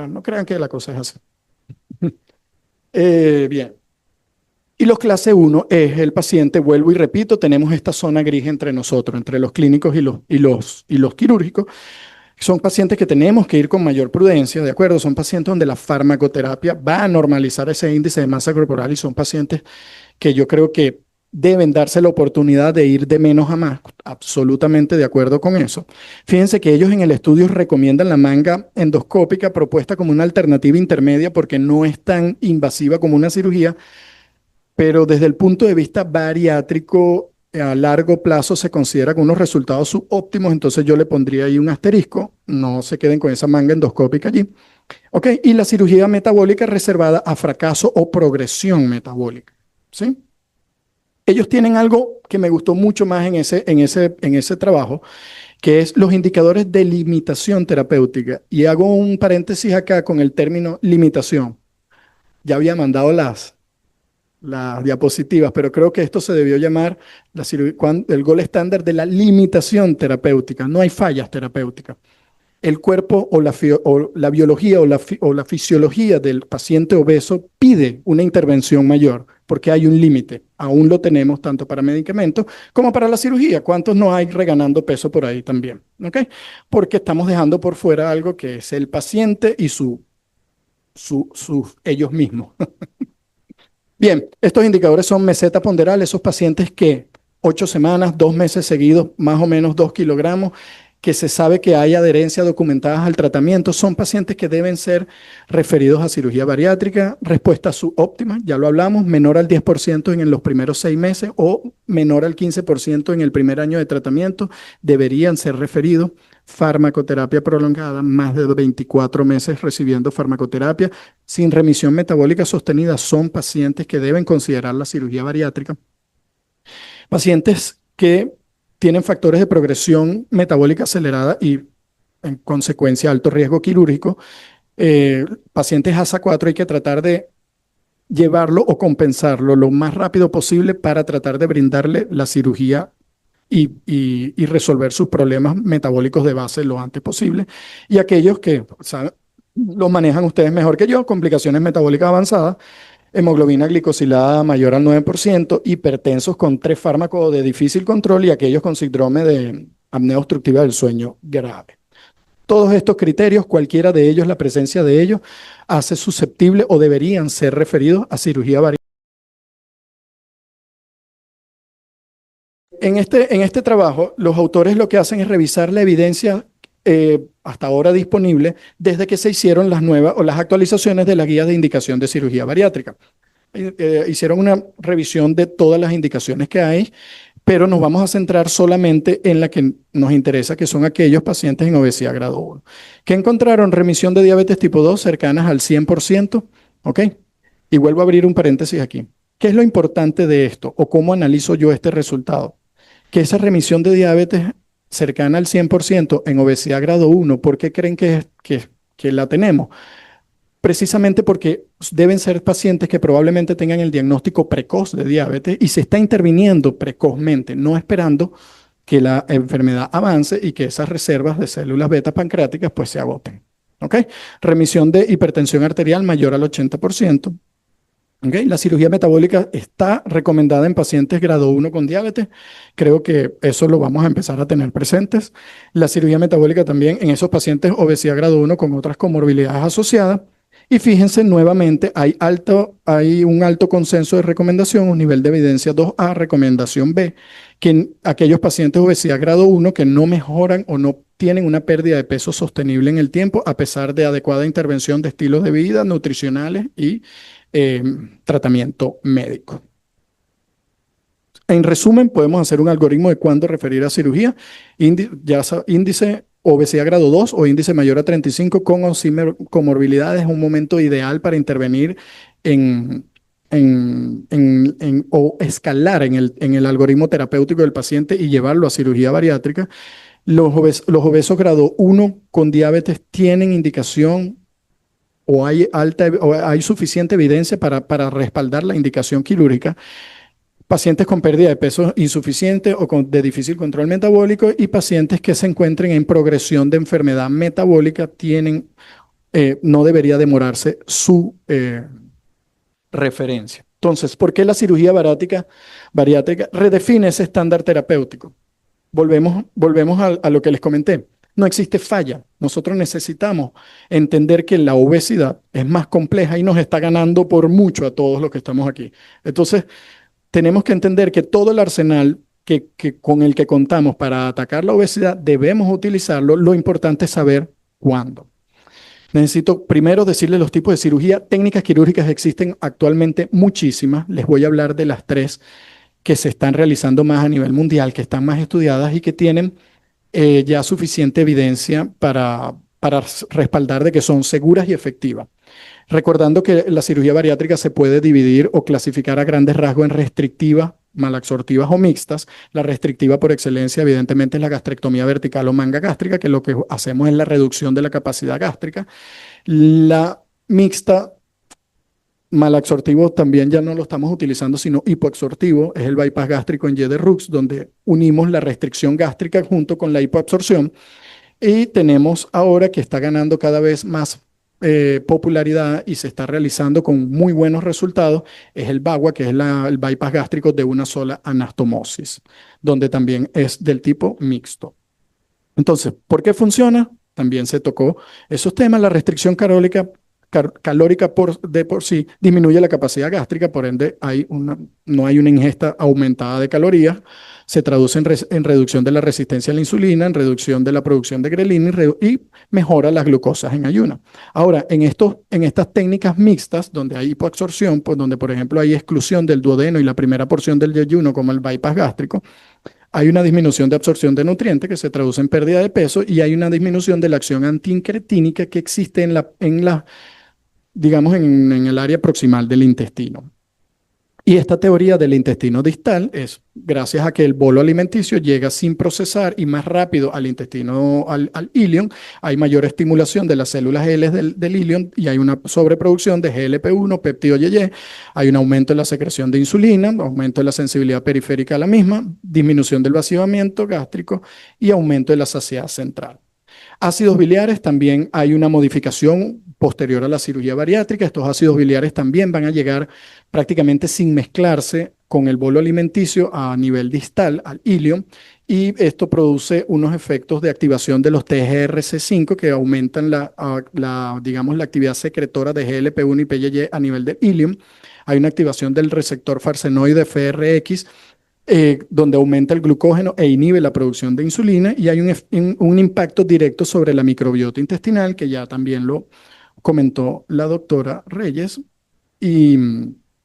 No crean que la cosa es así. Bien. Y los clase 1 es el paciente, vuelvo y repito, tenemos esta zona gris entre nosotros, entre los clínicos y los quirúrgicos. Son pacientes que tenemos que ir con mayor prudencia, ¿de acuerdo? Son pacientes donde la farmacoterapia va a normalizar ese índice de masa corporal y son pacientes que yo creo que deben darse la oportunidad de ir de menos a más, absolutamente de acuerdo con eso. Fíjense que ellos en el estudio recomiendan la manga endoscópica propuesta como una alternativa intermedia porque no es tan invasiva como una cirugía, pero desde el punto de vista bariátrico, a largo plazo se considera con unos resultados subóptimos, entonces yo le pondría ahí un asterisco, no se queden con esa manga endoscópica allí. ¿Ok? Y la cirugía metabólica reservada a fracaso o progresión metabólica. ¿Sí? Ellos tienen algo que me gustó mucho más en ese trabajo, que es los indicadores de limitación terapéutica. Y hago un paréntesis acá con el término limitación. Ya había mandado las diapositivas, pero creo que esto se debió llamar el gol estándar de la limitación terapéutica. No hay fallas terapéuticas. El cuerpo o la biología o la fisiología del paciente obeso pide una intervención mayor porque hay un límite. Aún lo tenemos tanto para medicamentos como para la cirugía. ¿Cuántos no hay reganando peso por ahí también? ¿Ok? Porque estamos dejando por fuera algo que es el paciente y ellos mismos. Bien, estos indicadores son meseta ponderal, esos pacientes que 8 semanas, 2 meses seguidos, más o menos 2 kilogramos, que se sabe que hay adherencia documentada al tratamiento, son pacientes que deben ser referidos a cirugía bariátrica, respuesta subóptima, ya lo hablamos, menor al 10% en los primeros 6 meses o menor al 15% en el primer año de tratamiento, deberían ser referidos. Farmacoterapia prolongada, más de 24 meses recibiendo farmacoterapia sin remisión metabólica sostenida, son pacientes que deben considerar la cirugía bariátrica. Pacientes que tienen factores de progresión metabólica acelerada y en consecuencia alto riesgo quirúrgico, pacientes ASA 4 hay que tratar de llevarlo o compensarlo lo más rápido posible para tratar de brindarle la cirugía y resolver sus problemas metabólicos de base lo antes posible. Y aquellos que lo manejan ustedes mejor que yo, complicaciones metabólicas avanzadas, hemoglobina glicosilada mayor al 9%, hipertensos con 3 fármacos de difícil control y aquellos con síndrome de apnea obstructiva del sueño grave. Todos estos criterios, cualquiera de ellos, la presencia de ellos, hace susceptible o deberían ser referidos a cirugía bariátrica. En este trabajo, los autores lo que hacen es revisar la evidencia hasta ahora disponible desde que se hicieron las nuevas o las actualizaciones de la guía de indicación de cirugía bariátrica. Hicieron una revisión de todas las indicaciones que hay, pero nos vamos a centrar solamente en la que nos interesa, que son aquellos pacientes en obesidad grado 1, que encontraron remisión de diabetes tipo 2 cercanas al 100%, ¿ok? Y vuelvo a abrir un paréntesis aquí. ¿Qué es lo importante de esto o cómo analizo yo este resultado? Que esa remisión de diabetes cercana al 100% en obesidad grado 1, ¿por qué creen que la tenemos? Precisamente porque deben ser pacientes que probablemente tengan el diagnóstico precoz de diabetes y se está interviniendo precozmente, no esperando que la enfermedad avance y que esas reservas de células beta pancreáticas pues se agoten. ¿Ok? Remisión de hipertensión arterial mayor al 80%. ¿Okay? La cirugía metabólica está recomendada en pacientes grado 1 con diabetes. Creo que eso lo vamos a empezar a tener presentes. La cirugía metabólica también en esos pacientes obesidad grado 1 con otras comorbilidades asociadas. Y fíjense nuevamente, hay un alto consenso de recomendación, un nivel de evidencia 2A, recomendación B, que en aquellos pacientes de obesidad grado 1 que no mejoran o no tienen una pérdida de peso sostenible en el tiempo, a pesar de adecuada intervención de estilos de vida, nutricionales y tratamiento médico. En resumen, podemos hacer un algoritmo de cuándo referir a cirugía. Índice obesidad grado 2 o índice mayor a 35 con o sin comorbilidades es un momento ideal para intervenir o escalar en el algoritmo terapéutico del paciente y llevarlo a cirugía bariátrica. Los obesos grado 1 con diabetes tienen indicación o hay suficiente evidencia para respaldar la indicación quirúrgica. Pacientes con pérdida de peso insuficiente o de difícil control metabólico y pacientes que se encuentren en progresión de enfermedad metabólica no debería demorarse su referencia. Entonces, ¿por qué la cirugía bariátrica redefine ese estándar terapéutico? Volvemos a lo que les comenté. No existe falla. Nosotros necesitamos entender que la obesidad es más compleja y nos está ganando por mucho a todos los que estamos aquí. Entonces, tenemos que entender que todo el arsenal con el que contamos para atacar la obesidad debemos utilizarlo. Lo importante es saber cuándo. Necesito primero decirles los tipos de cirugía. Técnicas quirúrgicas existen actualmente muchísimas. Les voy a hablar de las 3 que se están realizando más a nivel mundial, que están más estudiadas y que tienen ya suficiente evidencia para respaldar de que son seguras y efectivas. Recordando que la cirugía bariátrica se puede dividir o clasificar a grandes rasgos en restrictivas, malabsortivas o mixtas. La restrictiva por excelencia evidentemente es la gastrectomía vertical o manga gástrica, que lo que hacemos es la reducción de la capacidad gástrica. La mixta, malabsortivo también ya no lo estamos utilizando, sino hipoabsortivo, es el bypass gástrico en Y de Rux, donde unimos la restricción gástrica junto con la hipoabsorción. Y tenemos ahora que está ganando cada vez más popularidad y se está realizando con muy buenos resultados, es el BAGWA, que es el bypass gástrico de una sola anastomosis, donde también es del tipo mixto. Entonces, ¿por qué funciona? También se tocó esos temas. La restricción calórica de por sí disminuye la capacidad gástrica, por ende no hay una ingesta aumentada de calorías. Se traduce en reducción de la resistencia a la insulina, en reducción de la producción de grelina y mejora las glucosas en ayuno. Ahora, en estas técnicas mixtas, donde hay hipoabsorción, pues donde por ejemplo hay exclusión del duodeno y la primera porción del ayuno, como el bypass gástrico, hay una disminución de absorción de nutrientes que se traduce en pérdida de peso y hay una disminución de la acción antiincretínica que existe digamos, en el área proximal del intestino. Y esta teoría del intestino distal es gracias a que el bolo alimenticio llega sin procesar y más rápido al intestino, al ilion, hay mayor estimulación de las células L del ilion y hay una sobreproducción de GLP-1, péptido YY, hay un aumento en la secreción de insulina, aumento de la sensibilidad periférica a la misma, disminución del vaciamiento gástrico y aumento de la saciedad central. Ácidos biliares, también hay una modificación posterior a la cirugía bariátrica. Estos ácidos biliares también van a llegar prácticamente sin mezclarse con el bolo alimenticio a nivel distal, al ilium, y esto produce unos efectos de activación de los TGRC5 que aumentan digamos, la actividad secretora de GLP-1 y PYY a nivel del ilium. Hay una activación del receptor farsenoide FRX, donde aumenta el glucógeno e inhibe la producción de insulina, y hay un impacto directo sobre la microbiota intestinal, que ya también lo comentó la doctora Reyes, y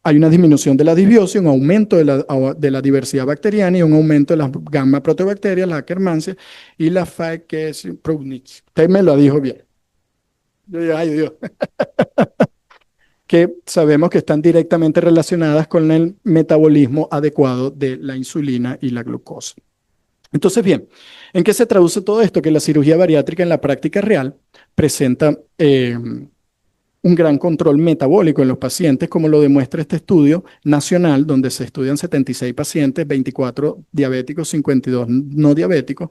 hay una disminución de la disbiosis, un aumento de la diversidad bacteriana y un aumento de las gamma proteobacterias, la Akkermansia y la Faeces-Proudnick. Usted me lo dijo bien. Yo dije, ay Dios. Que sabemos que están directamente relacionadas con el metabolismo adecuado de la insulina y la glucosa. Entonces, bien, ¿en qué se traduce todo esto? Que la cirugía bariátrica en la práctica real presenta un gran control metabólico en los pacientes, como lo demuestra este estudio nacional, donde se estudian 76 pacientes, 24 diabéticos, 52 no diabéticos.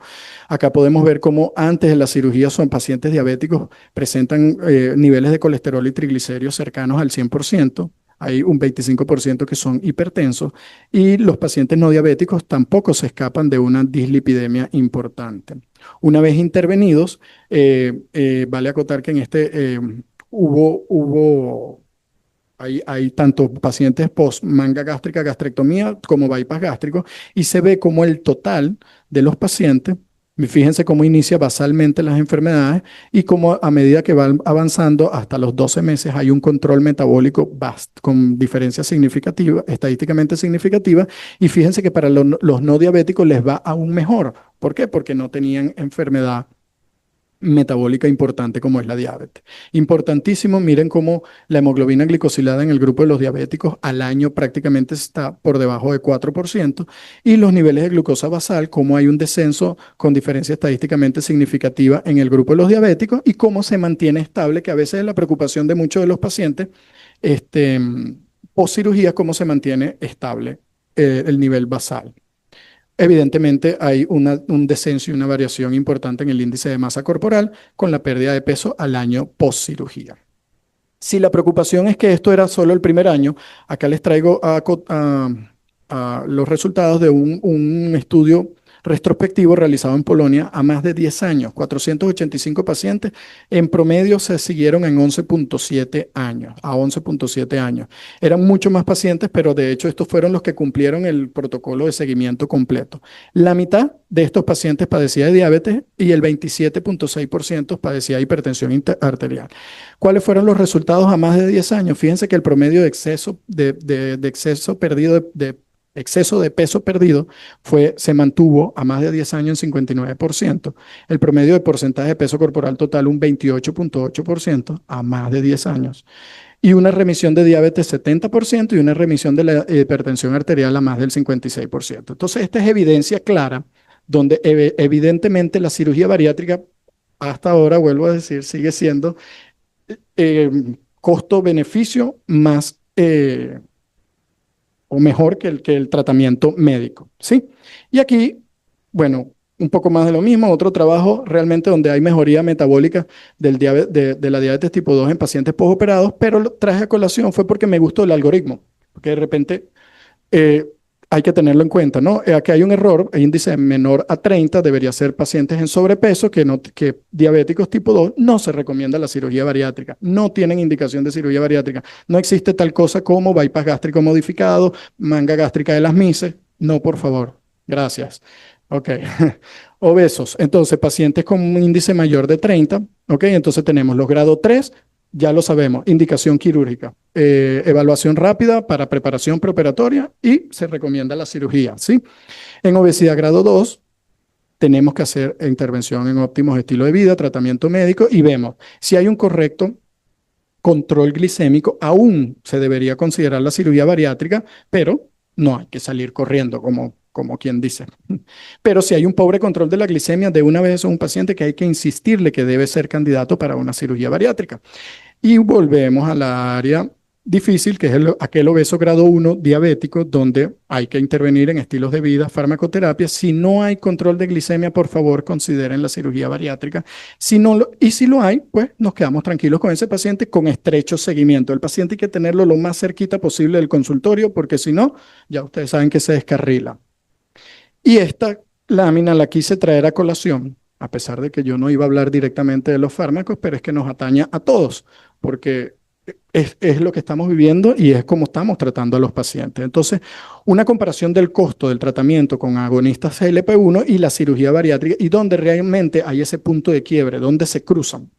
Acá podemos ver cómo antes de la cirugía son pacientes diabéticos, presentan niveles de colesterol y triglicéridos cercanos al 100%. Hay un 25% que son hipertensos, y los pacientes no diabéticos tampoco se escapan de una dislipidemia importante. Una vez intervenidos, vale acotar que en este hay tanto pacientes post manga gástrica, gastrectomía, como bypass gástrico, y se ve como el total de los pacientes, fíjense cómo inicia basalmente las enfermedades, y cómo a medida que van avanzando hasta los 12 meses hay un control metabólico con diferencia significativa, estadísticamente significativa, y fíjense que para los no diabéticos les va aún mejor. ¿Por qué? Porque no tenían enfermedad metabólica importante como es la diabetes. Importantísimo, miren cómo la hemoglobina glicosilada en el grupo de los diabéticos al año prácticamente está por debajo de 4%, y los niveles de glucosa basal, cómo hay un descenso con diferencia estadísticamente significativa en el grupo de los diabéticos, y cómo se mantiene estable, que a veces es la preocupación de muchos de los pacientes post cirugía, cómo se mantiene estable el nivel basal. Evidentemente hay un descenso y una variación importante en el índice de masa corporal con la pérdida de peso al año post cirugía. Si la preocupación es que esto era solo el primer año, acá les traigo a los resultados de un estudio retrospectivo realizado en Polonia a más de 10 años. 485 pacientes en promedio se siguieron en 11.7 años, a 11.7 años. Eran mucho más pacientes, pero de hecho estos fueron los que cumplieron el protocolo de seguimiento completo. La mitad de estos pacientes padecía de diabetes y el 27.6% padecía de hipertensión arterial. ¿Cuáles fueron los resultados a más de 10 años? Fíjense que el promedio de exceso de peso perdido se mantuvo a más de 10 años en 59%. El promedio de porcentaje de peso corporal total un 28.8% a más de 10 años. Y una remisión de diabetes 70% y una remisión de la hipertensión arterial a más del 56%. Entonces, esta es evidencia clara donde evidentemente la cirugía bariátrica hasta ahora, vuelvo a decir, sigue siendo costo-beneficio más o mejor que el tratamiento médico, ¿sí? Y aquí, bueno, un poco más de lo mismo, otro trabajo realmente donde hay mejoría metabólica de la diabetes tipo 2 en pacientes postoperados, pero lo traje a colación fue porque me gustó el algoritmo, porque de repente hay que tenerlo en cuenta, ¿no? Aquí hay un error, el índice menor a 30 debería ser pacientes en sobrepeso, que diabéticos tipo 2 no se recomienda la cirugía bariátrica, no tienen indicación de cirugía bariátrica, no existe tal cosa como bypass gástrico modificado, manga gástrica de las mises, no, por favor, gracias. Ok, obesos, entonces pacientes con un índice mayor de 30, ok, entonces tenemos los grado 3, ya lo sabemos, indicación quirúrgica, evaluación rápida para preparación preoperatoria y se recomienda la cirugía, ¿sí? En obesidad grado 2 tenemos que hacer intervención en óptimos estilos de vida, tratamiento médico y vemos si hay un correcto control glicémico, aún se debería considerar la cirugía bariátrica, pero no hay que salir corriendo como quien dice. Pero si hay un pobre control de la glicemia, de una vez es un paciente que hay que insistirle que debe ser candidato para una cirugía bariátrica. Y volvemos al área difícil, que es aquel obeso grado 1 diabético, donde hay que intervenir en estilos de vida, farmacoterapia. Si no hay control de glicemia, por favor, consideren la cirugía bariátrica. Y si lo hay, pues nos quedamos tranquilos con ese paciente con estrecho seguimiento. El paciente hay que tenerlo lo más cerquita posible del consultorio, porque si no, ya ustedes saben que se descarrila. Y esta lámina la quise traer a colación, a pesar de que yo no iba a hablar directamente de los fármacos, pero es que nos atañe a todos, porque es lo que estamos viviendo y es como estamos tratando a los pacientes. Entonces, una comparación del costo del tratamiento con agonistas GLP-1 y la cirugía bariátrica, y donde realmente hay ese punto de quiebre, donde se cruzan.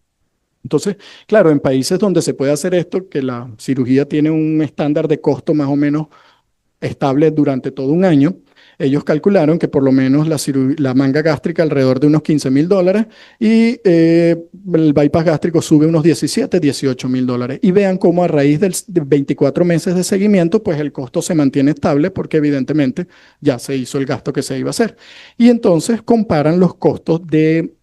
Entonces, claro, en países donde se puede hacer esto, que la cirugía tiene un estándar de costo más o menos estable durante todo un año, ellos calcularon que por lo menos la manga gástrica alrededor de unos $15,000 y el bypass gástrico sube unos 17, $18,000. Y vean cómo a raíz de 24 meses de seguimiento, pues el costo se mantiene estable porque evidentemente ya se hizo el gasto que se iba a hacer. Y entonces comparan los costos de,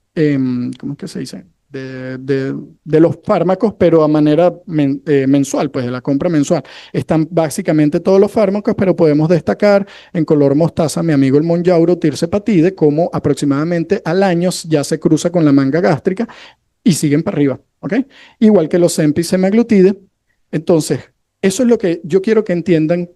¿cómo es que se dice? De los fármacos, pero a manera mensual, pues de la compra mensual. Están básicamente todos los fármacos, pero podemos destacar en color mostaza mi amigo el Monjauro tirzepatide, como aproximadamente al año ya se cruza con la manga gástrica y siguen para arriba, ¿ok? Igual que los Ozempic semaglutide. Entonces, eso es lo que yo quiero que entiendan,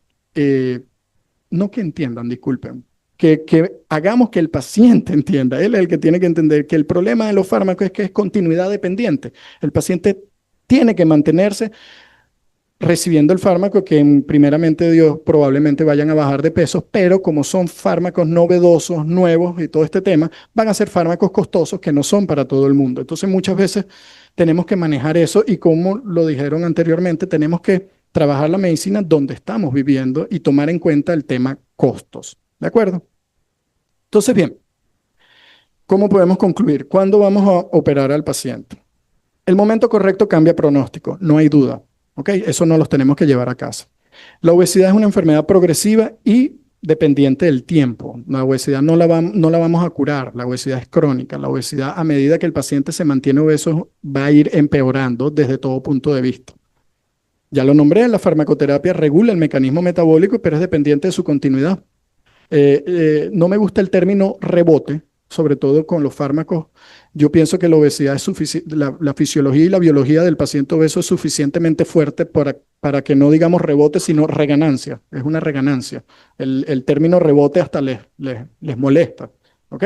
no que entiendan, disculpen, que hagamos que el paciente entienda. Él es el que tiene que entender que el problema de los fármacos es que es continuidad dependiente. El paciente tiene que mantenerse recibiendo el fármaco, que primeramente Dios probablemente vayan a bajar de peso, pero como son fármacos novedosos, nuevos y todo este tema, van a ser fármacos costosos que no son para todo el mundo. Entonces muchas veces tenemos que manejar eso y, como lo dijeron anteriormente, tenemos que trabajar la medicina donde estamos viviendo y tomar en cuenta el tema costos. ¿De acuerdo? Entonces, bien, ¿cómo podemos concluir? ¿Cuándo vamos a operar al paciente? El momento correcto cambia pronóstico, no hay duda. ¿Ok? Eso no los tenemos que llevar a casa. La obesidad es una enfermedad progresiva y dependiente del tiempo. La obesidad no la vamos a curar, la obesidad es crónica. La obesidad, a medida que el paciente se mantiene obeso, va a ir empeorando desde todo punto de vista. Ya lo nombré, la farmacoterapia regula el mecanismo metabólico, pero es dependiente de su continuidad. No me gusta el término rebote, sobre todo con los fármacos. Yo pienso que la obesidad es suficiente, la fisiología y la biología del paciente obeso es suficientemente fuerte para que no digamos rebote, sino reganancia. Es una reganancia. El término rebote hasta les molesta. ¿Ok?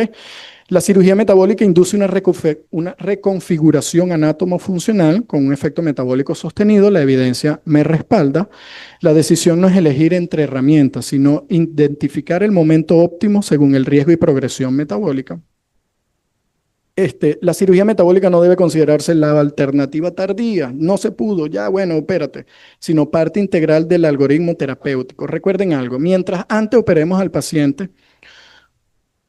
La cirugía metabólica induce una reconfiguración anátomo-funcional con un efecto metabólico sostenido. La evidencia me respalda. La decisión no es elegir entre herramientas, sino identificar el momento óptimo según el riesgo y progresión metabólica. La cirugía metabólica no debe considerarse la alternativa tardía. No se pudo, ya bueno, opérate, sino parte integral del algoritmo terapéutico. Recuerden algo, mientras antes operemos al paciente,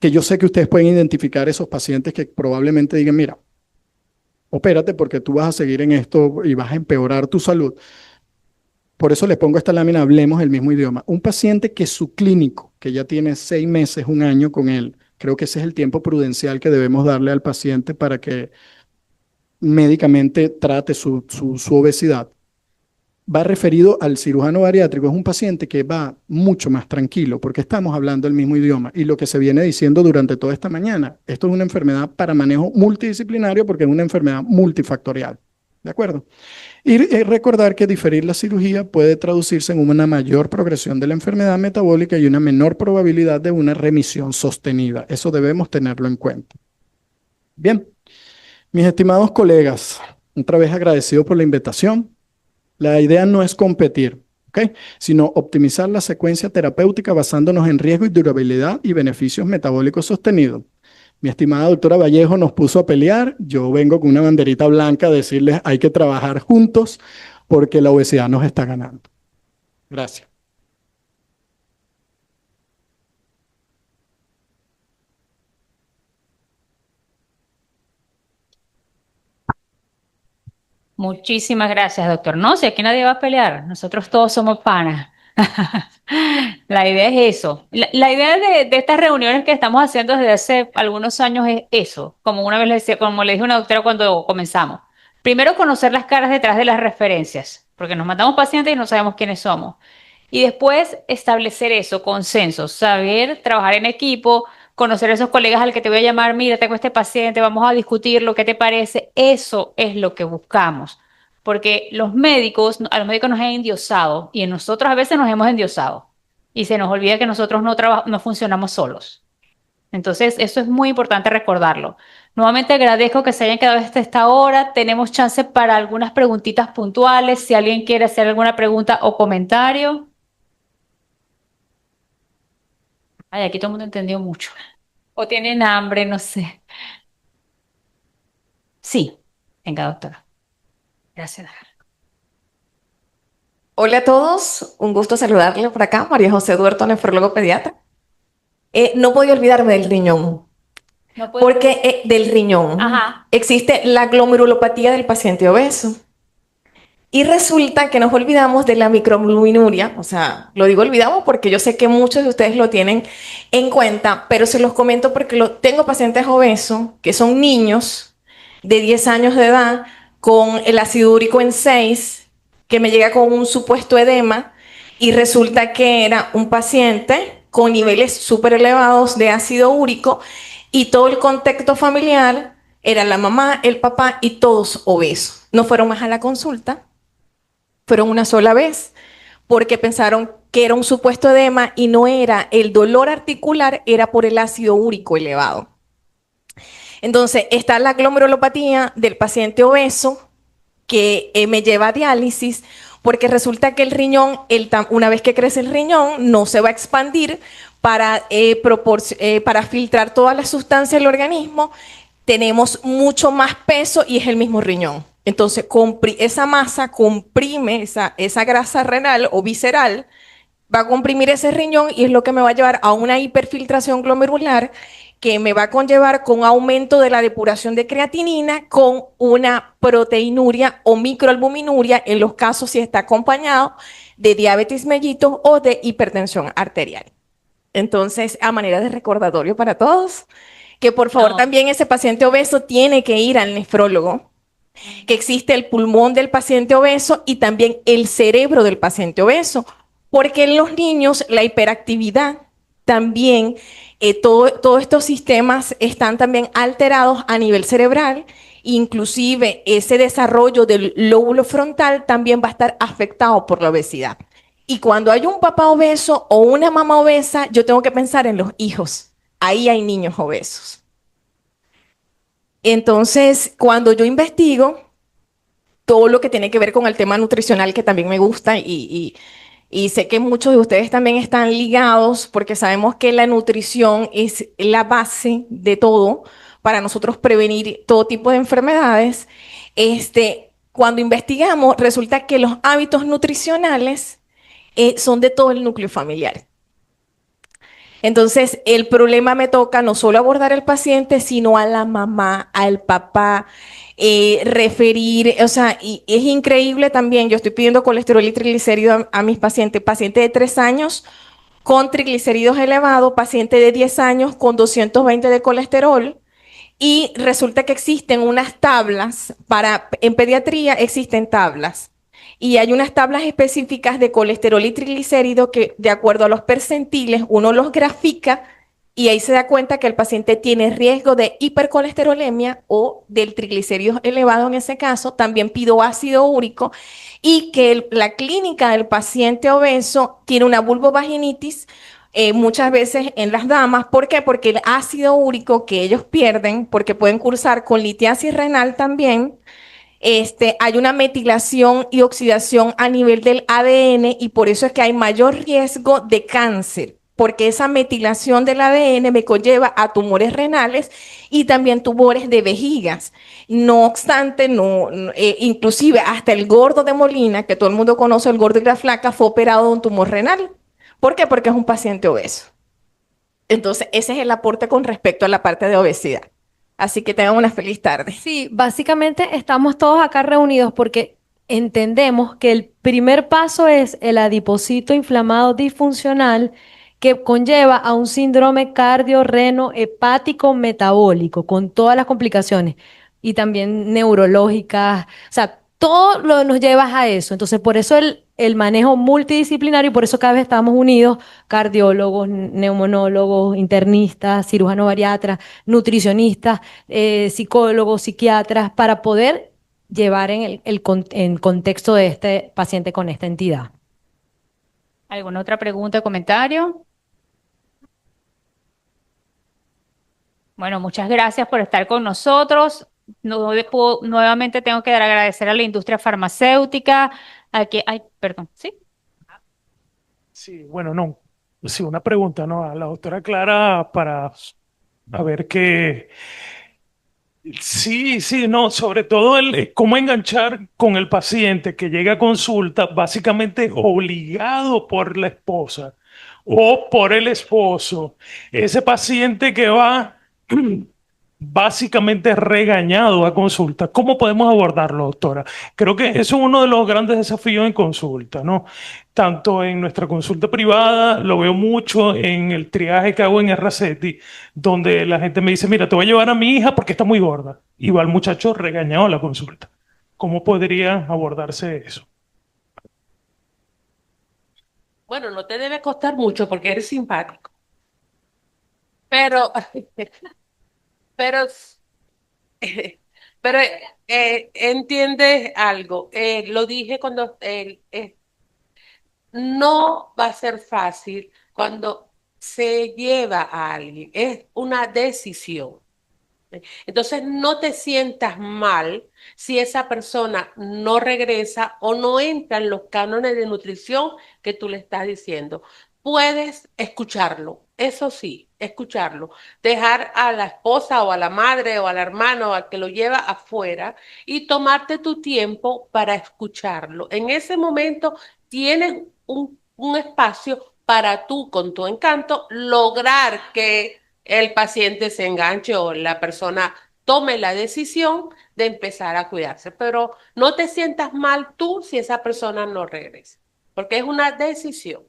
que yo sé que ustedes pueden identificar esos pacientes que probablemente digan, mira, opérate porque tú vas a seguir en esto y vas a empeorar tu salud. Por eso le pongo esta lámina, hablemos el mismo idioma. Un paciente que su clínico, que ya tiene 6 meses, 1 año con él, creo que ese es el tiempo prudencial que debemos darle al paciente para que médicamente trate su obesidad. Va referido al cirujano bariátrico, es un paciente que va mucho más tranquilo porque estamos hablando el mismo idioma. Y lo que se viene diciendo durante toda esta mañana, esto es una enfermedad para manejo multidisciplinario porque es una enfermedad multifactorial. ¿De acuerdo? Y recordar que diferir la cirugía puede traducirse en una mayor progresión de la enfermedad metabólica y una menor probabilidad de una remisión sostenida. Eso debemos tenerlo en cuenta. Bien, mis estimados colegas, otra vez agradecido por la invitación. La idea no es competir, ¿ok? Sino optimizar la secuencia terapéutica basándonos en riesgo y durabilidad y beneficios metabólicos sostenidos. Mi estimada doctora Vallejo nos puso a pelear. Yo vengo con una banderita blanca a decirles hay que trabajar juntos porque la obesidad nos está ganando. Gracias. Muchísimas gracias, doctor. No, si aquí nadie va a pelear, nosotros todos somos panas. La idea es eso. La idea de estas reuniones que estamos haciendo desde hace algunos años es eso, como una vez le decía, como le dije a una doctora cuando comenzamos. Primero, conocer las caras detrás de las referencias. porque nos mandamos pacientes y no sabemos quiénes somos. Y después establecer eso, consensos, saber trabajar en equipo, conocer a esos colegas al que te voy a llamar, mira, tengo este paciente, vamos a discutir lo que te parece. Eso es lo que buscamos. Porque los médicos, a los médicos nos han endiosado y en nosotros a veces nos hemos endiosado. Y se nos olvida que nosotros no funcionamos solos. Entonces, eso es muy importante recordarlo. Nuevamente agradezco que se hayan quedado hasta esta hora. Tenemos chance para algunas preguntitas puntuales. Si alguien quiere hacer alguna pregunta o comentario. Ay, aquí todo el mundo entendió mucho. O tienen hambre, no sé. Sí, venga, doctora. Gracias. Hola a todos, un gusto saludarle por acá, María José Duerto, nefrólogo pediatra. No podía olvidarme del riñón, No puedo. porque del riñón Ajá. existe la glomerulopatía del paciente obeso. Y resulta que nos olvidamos de la microalbuminuria, o sea, lo digo olvidamos porque yo sé que muchos de ustedes lo tienen en cuenta, pero se los comento porque tengo pacientes obesos que son niños de 10 años de edad con el ácido úrico en 6, que me llega con un supuesto edema y resulta que era un paciente con niveles súper elevados de ácido úrico y todo el contexto familiar era la mamá, el papá y todos obesos. No fueron más a la consulta. Fueron una sola vez porque pensaron que era un supuesto edema y no era el dolor articular, era por el ácido úrico elevado. Entonces está la glomerulopatía del paciente obeso que me lleva a diálisis porque resulta que el riñón, una vez que crece el riñón, no se va a expandir para filtrar todas las sustancias del organismo. Tenemos mucho más peso y es el mismo riñón. Entonces, esa masa comprime, esa grasa renal o visceral, va a comprimir ese riñón y es lo que me va a llevar a una hiperfiltración glomerular que me va a conllevar con aumento de la depuración de creatinina con una proteinuria o microalbuminuria en los casos si está acompañado de diabetes mellitus o de hipertensión arterial. Entonces, a manera de recordatorio para todos, que por favor también ese paciente obeso tiene que ir al nefrólogo, que existe el pulmón del paciente obeso y también el cerebro del paciente obeso, porque en los niños la hiperactividad también, todos estos sistemas están también alterados a nivel cerebral, inclusive ese desarrollo del lóbulo frontal también va a estar afectado por la obesidad. Y cuando hay un papá obeso o una mamá obesa, yo tengo que pensar en los hijos. Ahí hay niños obesos. Entonces, cuando yo investigo todo lo que tiene que ver con el tema nutricional, que también me gusta y sé que muchos de ustedes también están ligados, porque sabemos que la nutrición es la base de todo para nosotros prevenir todo tipo de enfermedades. Cuando investigamos, resulta que los hábitos nutricionales son de todo el núcleo familiar. Entonces, el problema me toca no solo abordar al paciente, sino a la mamá, al papá, referir, o sea, y es increíble también, yo estoy pidiendo colesterol y triglicéridos a mis pacientes, paciente de 3 años con triglicéridos elevados, paciente de 10 años con 220 de colesterol, y resulta que existen unas tablas, en pediatría existen tablas, y hay unas tablas específicas de colesterol y triglicéridos que de acuerdo a los percentiles uno los grafica y ahí se da cuenta que el paciente tiene riesgo de hipercolesterolemia o del triglicéridos elevado en ese caso, también pido ácido úrico y que la clínica del paciente obeso tiene una vulvovaginitis muchas veces en las damas. ¿Por qué? Porque el ácido úrico que ellos pierden, porque pueden cursar con litiasis renal también, hay una metilación y oxidación a nivel del ADN y por eso es que hay mayor riesgo de cáncer, porque esa metilación del ADN me conlleva a tumores renales y también tumores de vejigas. No obstante, inclusive hasta el gordo de Molina, que todo el mundo conoce, el gordo y la flaca, fue operado de un tumor renal. ¿Por qué? Porque es un paciente obeso. Entonces, ese es el aporte con respecto a la parte de obesidad. Así que tengan una feliz tarde. Sí, básicamente estamos todos acá reunidos porque entendemos que el primer paso es el adipocito inflamado disfuncional que conlleva a un síndrome cardiorreno hepático metabólico con todas las complicaciones y también neurológicas, o sea, nos lleva a eso. Entonces, por eso el manejo multidisciplinario y por eso cada vez estamos unidos, cardiólogos, neumonólogos, internistas, cirujanos bariatras, nutricionistas, psicólogos, psiquiatras, para poder llevar en contexto de este paciente con esta entidad. ¿Alguna otra pregunta o comentario? Bueno, muchas gracias por estar con nosotros. Nuevamente tengo que dar agradecer a la industria farmacéutica, ay, perdón, ¿sí? Sí, bueno, no. Sí, una pregunta, ¿no? A la doctora Clara para a ver qué. Sí, sí, no, sobre todo cómo enganchar con el paciente que llega a consulta básicamente obligado por la esposa o por el esposo. Ese paciente que va básicamente regañado a consulta. ¿Cómo podemos abordarlo, doctora? Creo que eso es uno de los grandes desafíos en consulta, ¿no? Tanto en nuestra consulta privada, lo veo mucho en el triaje que hago en RCETI, donde la gente me dice, mira, te voy a llevar a mi hija porque está muy gorda. Y va el muchacho regañado a la consulta. ¿Cómo podría abordarse eso? Bueno, no te debe costar mucho porque eres simpático, pero, pero, pero entiendes algo. Lo dije cuando no va a ser fácil cuando se lleva a alguien. Es una decisión. Entonces, no te sientas mal si esa persona no regresa o no entra en los cánones de nutrición que tú le estás diciendo. Puedes escucharlo, eso sí, escucharlo. Dejar a la esposa o a la madre o al hermano o al que lo lleva afuera y tomarte tu tiempo para escucharlo. En ese momento tienes un espacio para tú, con tu encanto, lograr que el paciente se enganche o la persona tome la decisión de empezar a cuidarse. Pero no te sientas mal tú si esa persona no regresa, porque es una decisión.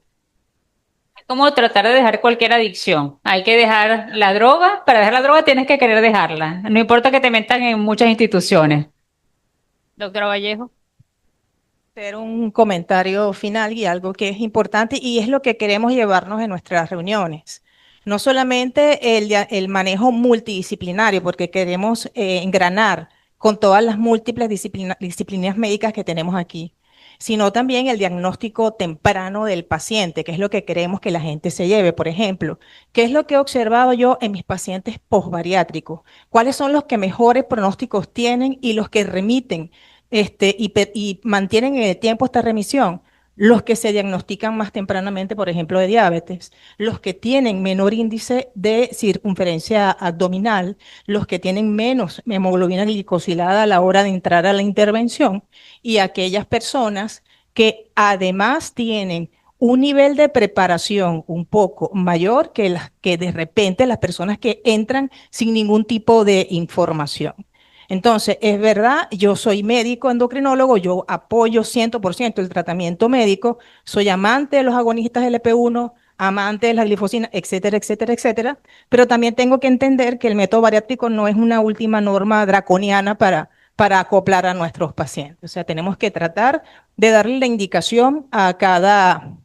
Es como tratar de dejar cualquier adicción. Hay que dejar la droga. Para dejar la droga tienes que querer dejarla. No importa que te metan en muchas instituciones. Doctora Vallejo. Hacer un comentario final y algo que es importante y es lo que queremos llevarnos en nuestras reuniones. No solamente el manejo multidisciplinario, porque queremos engranar con todas las múltiples disciplinas médicas que tenemos aquí, sino también el diagnóstico temprano del paciente, que es lo que queremos que la gente se lleve. Por ejemplo, ¿qué es lo que he observado yo en mis pacientes posbariátricos? ¿Cuáles son los que mejores pronósticos tienen y los que remiten? Y mantienen en el tiempo esta remisión, los que se diagnostican más tempranamente, por ejemplo, de diabetes, los que tienen menor índice de circunferencia abdominal, los que tienen menos hemoglobina glicosilada a la hora de entrar a la intervención y aquellas personas que además tienen un nivel de preparación un poco mayor que las que de repente las personas que entran sin ningún tipo de información. Entonces, es verdad, yo soy médico endocrinólogo, yo apoyo 100% el tratamiento médico, soy amante de los agonistas LP1, amante de la glifosina, etcétera, etcétera, etcétera, pero también tengo que entender que el método bariátrico no es una última norma draconiana para acoplar a nuestros pacientes. O sea, tenemos que tratar de darle la indicación a cada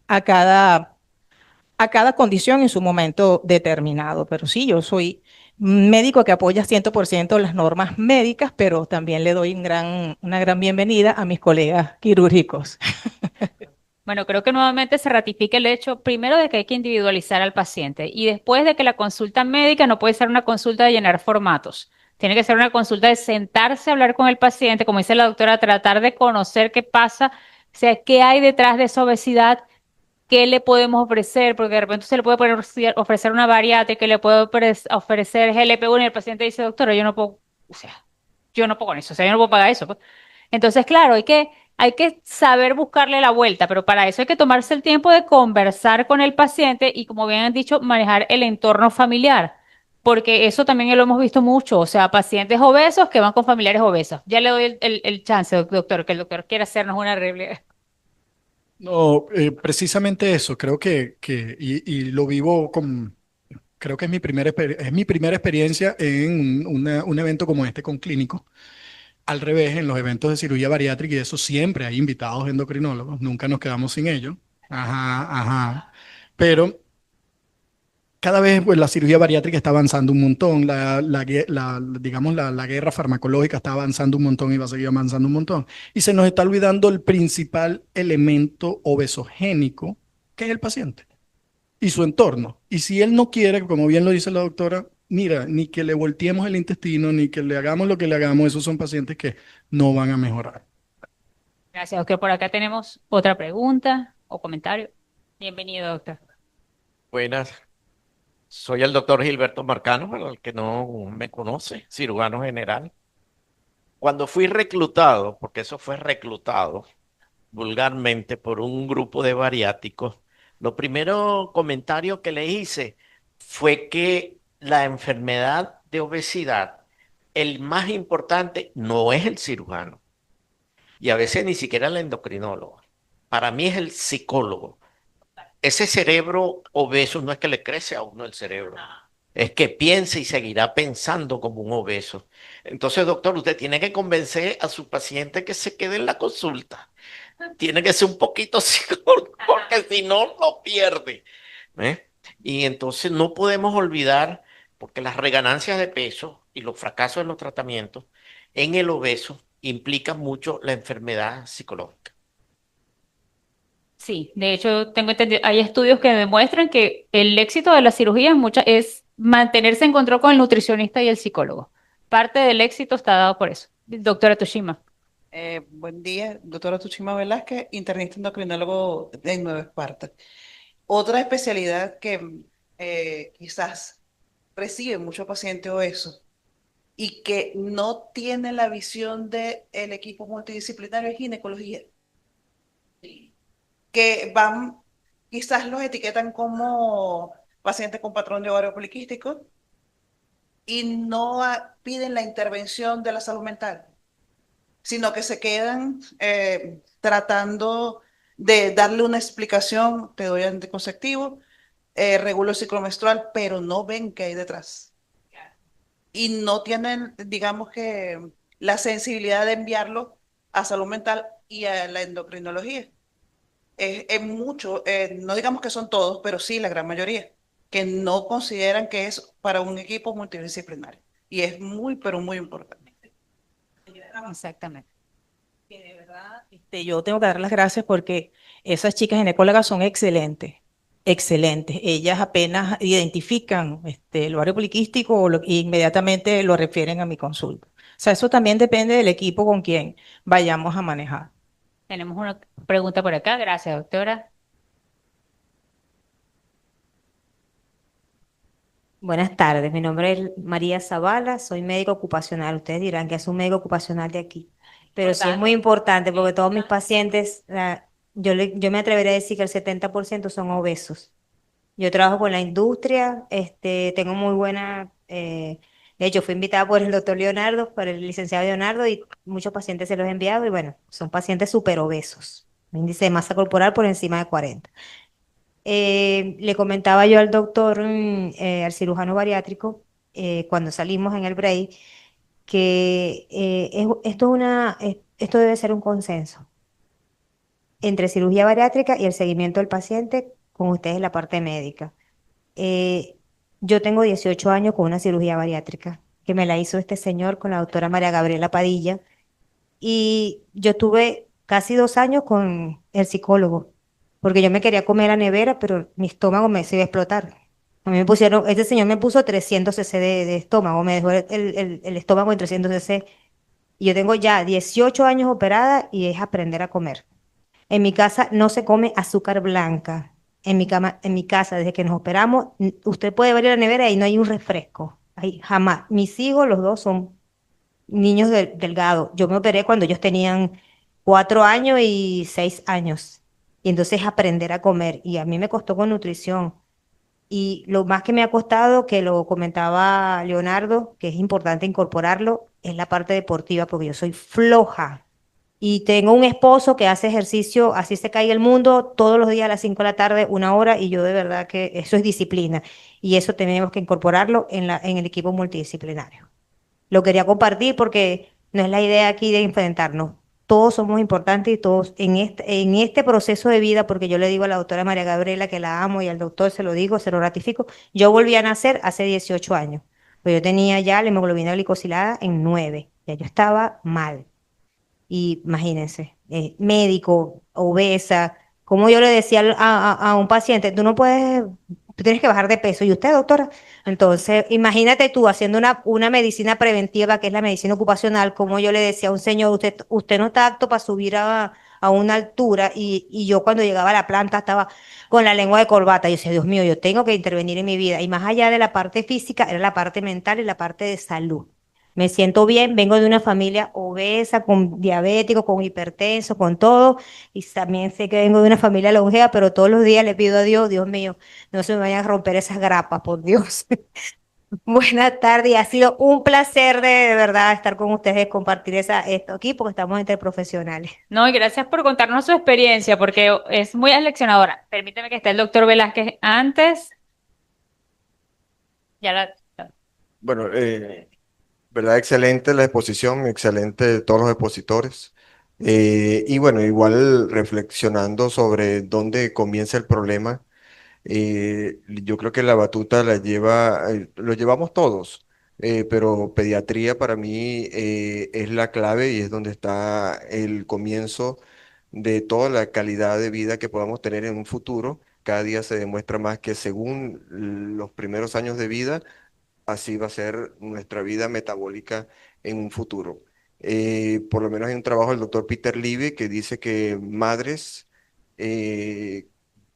condición en su momento determinado. Pero sí, yo soy un médico que apoya 100% las normas médicas, pero también le doy una gran bienvenida a mis colegas quirúrgicos. Bueno, creo que nuevamente se ratifica el hecho, primero, de que hay que individualizar al paciente y después de que la consulta médica no puede ser una consulta de llenar formatos. Tiene que ser una consulta de sentarse a hablar con el paciente, como dice la doctora, tratar de conocer qué pasa, o sea, qué hay detrás de esa obesidad, qué le podemos ofrecer, porque de repente se le puede ofrecer una bariátrica, que le puede ofrecer GLP-1 y el paciente dice, doctora, yo no puedo, o sea, yo no puedo con eso, o sea, yo no puedo pagar eso, pues. Entonces, claro, hay que saber buscarle la vuelta, pero para eso hay que tomarse el tiempo de conversar con el paciente y, como bien han dicho, manejar el entorno familiar, porque eso también lo hemos visto mucho, o sea, pacientes obesos que van con familiares obesos. Ya le doy el chance, doctor, que el doctor quiera hacernos una regla. No, precisamente eso, creo y lo vivo creo que es mi primera experiencia en un evento como este con clínico. Al revés, en los eventos de cirugía bariátrica y eso siempre hay invitados endocrinólogos, nunca nos quedamos sin ellos. Ajá, ajá. Pero cada vez pues, la cirugía bariátrica está avanzando un montón, digamos, la guerra farmacológica está avanzando un montón y va a seguir avanzando un montón. Y se nos está olvidando el principal elemento obesogénico, que es el paciente y su entorno. Y si él no quiere, como bien lo dice la doctora, mira, ni que le volteemos el intestino, ni que le hagamos lo que le hagamos, esos son pacientes que no van a mejorar. Gracias, doctor. Por acá tenemos otra pregunta o comentario. Bienvenido, doctor. Buenas, soy el doctor Gilberto Marcano, para el que no me conoce, cirujano general. Cuando fui reclutado, porque eso fue reclutado vulgarmente por un grupo de bariátricos, lo primero comentario que le hice fue que la enfermedad de obesidad, el más importante no es el cirujano y a veces ni siquiera el endocrinólogo. Para mí es el psicólogo. Ese cerebro obeso no es que le crece a uno el cerebro, es que piensa y seguirá pensando como un obeso. Entonces, doctor, usted tiene que convencer a su paciente que se quede en la consulta. Tiene que ser un poquito psicólogo, porque si no, lo pierde. ¿Eh? Y entonces no podemos olvidar, porque las reganancias de peso y los fracasos en los tratamientos en el obeso implican mucho la enfermedad psicológica. Sí, de hecho, tengo entendido, hay estudios que demuestran que el éxito de la cirugía es mantenerse en control con el nutricionista y el psicólogo. Parte del éxito está dado por eso. Doctora Toshima. Buen día, doctora Tuchima Velázquez, internista endocrinólogo en Nueva Esparta. Otra especialidad que quizás recibe muchos pacientes obesos y que no tiene la visión del equipo multidisciplinario es ginecología, que van, quizás los etiquetan como pacientes con patrón de ovario poliquístico y no piden la intervención de la salud mental, sino que se quedan tratando de darle una explicación, te doy anticonceptivo, regulo el ciclo menstrual, pero no ven qué hay detrás. Y no tienen, digamos que, la sensibilidad de enviarlo a salud mental y a la endocrinología. Es mucho, no digamos que son todos, pero sí la gran mayoría, que no consideran que es para un equipo multidisciplinario. Y es muy, pero muy importante. Exactamente. Que de verdad, yo tengo que dar las gracias porque esas chicas ginecólogas son excelentes, excelentes. Ellas apenas identifican el ovario poliquístico e inmediatamente lo refieren a mi consulta. O sea, eso también depende del equipo con quien vayamos a manejar. Tenemos una pregunta por acá. Gracias, doctora. Buenas tardes, mi nombre es María Zavala, soy médico ocupacional. Ustedes dirán que es un médico ocupacional de aquí, pero sí es muy importante porque todos mis pacientes, yo me atrevería a decir que el 70% son obesos. Yo trabajo con la industria, tengo muy buena, de hecho fui invitada por el doctor Leonardo, por el licenciado Leonardo y muchos pacientes se los he enviado y bueno, son pacientes súper obesos, índice de masa corporal por encima de 40. Le comentaba yo al doctor, al cirujano bariátrico, cuando salimos en el break, que esto debe ser un consenso entre cirugía bariátrica y el seguimiento del paciente con ustedes en la parte médica. Yo tengo 18 años con una cirugía bariátrica que me la hizo este señor con la doctora María Gabriela Padilla y yo tuve casi 2 años con el psicólogo porque yo me quería comer la nevera, pero mi estómago se iba a explotar. A mí este señor me puso 300 cc de estómago, me dejó el estómago en 300 cc. Y yo tengo ya 18 años operada y es aprender a comer. En mi casa no se come azúcar blanca. En mi casa, desde que nos operamos, usted puede ver la nevera y no hay un refresco. Ahí, jamás. Mis hijos, los dos, son niños delgados. Yo me operé cuando ellos tenían 4 años y 6 años. Y entonces aprender a comer. Y a mí me costó con nutrición. Y lo más que me ha costado, que lo comentaba Leonardo, que es importante incorporarlo, es la parte deportiva, porque yo soy floja. Y tengo un esposo que hace ejercicio, así se caiga el mundo, todos los días a las 5 de la tarde, 1 hora, y yo de verdad que eso es disciplina. Y eso tenemos que incorporarlo en el equipo multidisciplinario. Lo quería compartir porque No es la idea aquí de enfrentarnos. Todos somos importantes y todos en este proceso de vida, porque yo le digo a la doctora María Gabriela que la amo y al doctor se lo digo, se lo ratifico, yo volví a nacer hace 18 años. Pues yo tenía ya la hemoglobina glicosilada en 9, ya yo estaba mal. Y imagínense, médico, obesa, como yo le decía a un paciente, tú no puedes, tú tienes que bajar de peso. ¿Y usted, doctora? Entonces, imagínate tú haciendo una medicina preventiva, que es la medicina ocupacional, como yo le decía a un señor, usted no está apto para subir a una altura. Y yo cuando llegaba a la planta estaba con la lengua de corbata. Yo decía, Dios mío, yo tengo que intervenir en mi vida. Y más allá de la parte física, era la parte mental y la parte de salud. Me siento bien, vengo de una familia obesa, con diabético, con hipertenso, con todo, y también sé que vengo de una familia longeva, pero todos los días le pido a Dios, Dios mío, no se me vayan a romper esas grapas, por Dios. Buenas tardes, ha sido un placer de verdad estar con ustedes, compartir esto aquí, porque estamos entre profesionales. No, y gracias por contarnos su experiencia, porque es muy aleccionadora. Permíteme que esté el doctor Velázquez antes. Ya la... Bueno, verdad, excelente la exposición, excelente todos los expositores. Y bueno, igual reflexionando sobre dónde comienza el problema, yo creo que la batuta lo llevamos todos, pero pediatría para mí es la clave y es donde está el comienzo de toda la calidad de vida que podamos tener en un futuro. Cada día se demuestra más que según los primeros años de vida, así va a ser nuestra vida metabólica en un futuro. Por lo menos hay un trabajo del doctor Peter Levy que dice que madres, eh,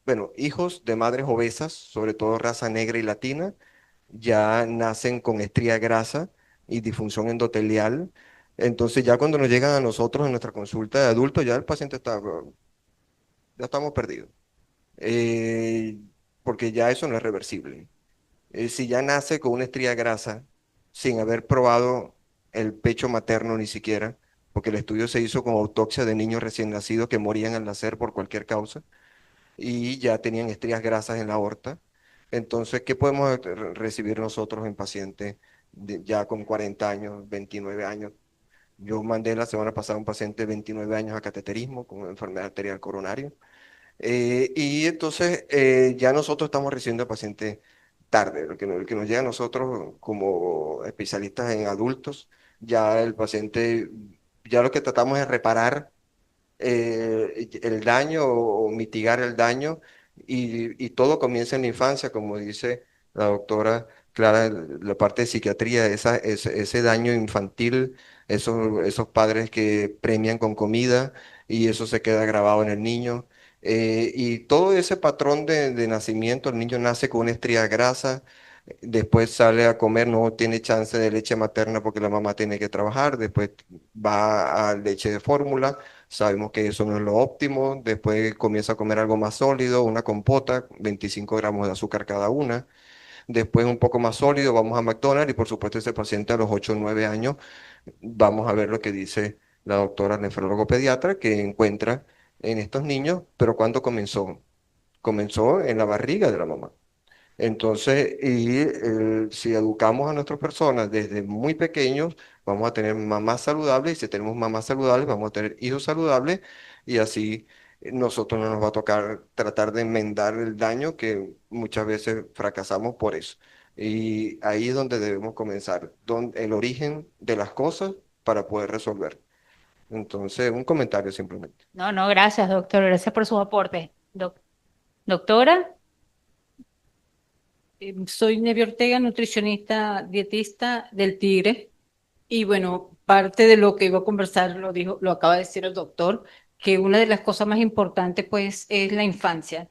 bueno, hijos de madres obesas, sobre todo raza negra y latina, ya nacen con estría grasa y disfunción endotelial. Entonces ya cuando nos llegan a nosotros en nuestra consulta de adultos, ya el paciente está, ya estamos perdidos, eh, porque ya eso no es reversible. Si ya nace con una estría grasa, sin haber probado el pecho materno ni siquiera, porque el estudio se hizo con autopsia de niños recién nacidos que morían al nacer por cualquier causa y ya tenían estrías grasas en la aorta. Entonces, ¿qué podemos recibir nosotros en pacientes ya con 40 años, 29 años? Yo mandé la semana pasada a un paciente de 29 años a cateterismo con enfermedad arterial coronaria. Y entonces ya nosotros estamos recibiendo pacientes tarde, el que nos llega a nosotros como especialistas en adultos, ya el paciente, ya lo que tratamos es reparar el daño o mitigar el daño y todo comienza en la infancia, como dice la doctora Clara, la parte de psiquiatría, ese daño infantil, esos padres que premian con comida y eso se queda grabado en el niño. Y todo ese patrón de nacimiento, el niño nace con una estría grasa, después sale a comer, no tiene chance de leche materna porque la mamá tiene que trabajar, después va a leche de fórmula, sabemos que eso no es lo óptimo, después comienza a comer algo más sólido, una compota, 25 gramos de azúcar cada una, después un poco más sólido, vamos a McDonald's y por supuesto ese paciente a los 8 o 9 años, vamos a ver lo que dice la doctora nefrólogo pediatra que encuentra en estos niños, pero ¿cuándo comenzó? Comenzó en la barriga de la mamá. Entonces, si educamos a nuestras personas desde muy pequeños, vamos a tener mamás saludables y si tenemos mamás saludables, vamos a tener hijos saludables y así nosotros no nos va a tocar tratar de enmendar el daño que muchas veces fracasamos por eso. Y ahí es donde debemos comenzar, el origen de las cosas para poder resolver. Entonces, un comentario simplemente. No, no, gracias, doctor. Gracias por sus aportes. Doctora. Soy Nevi Ortega, nutricionista, dietista del Tigre. Y bueno, parte de lo que iba a conversar lo acaba de decir el doctor, que una de las cosas más importantes pues es la infancia.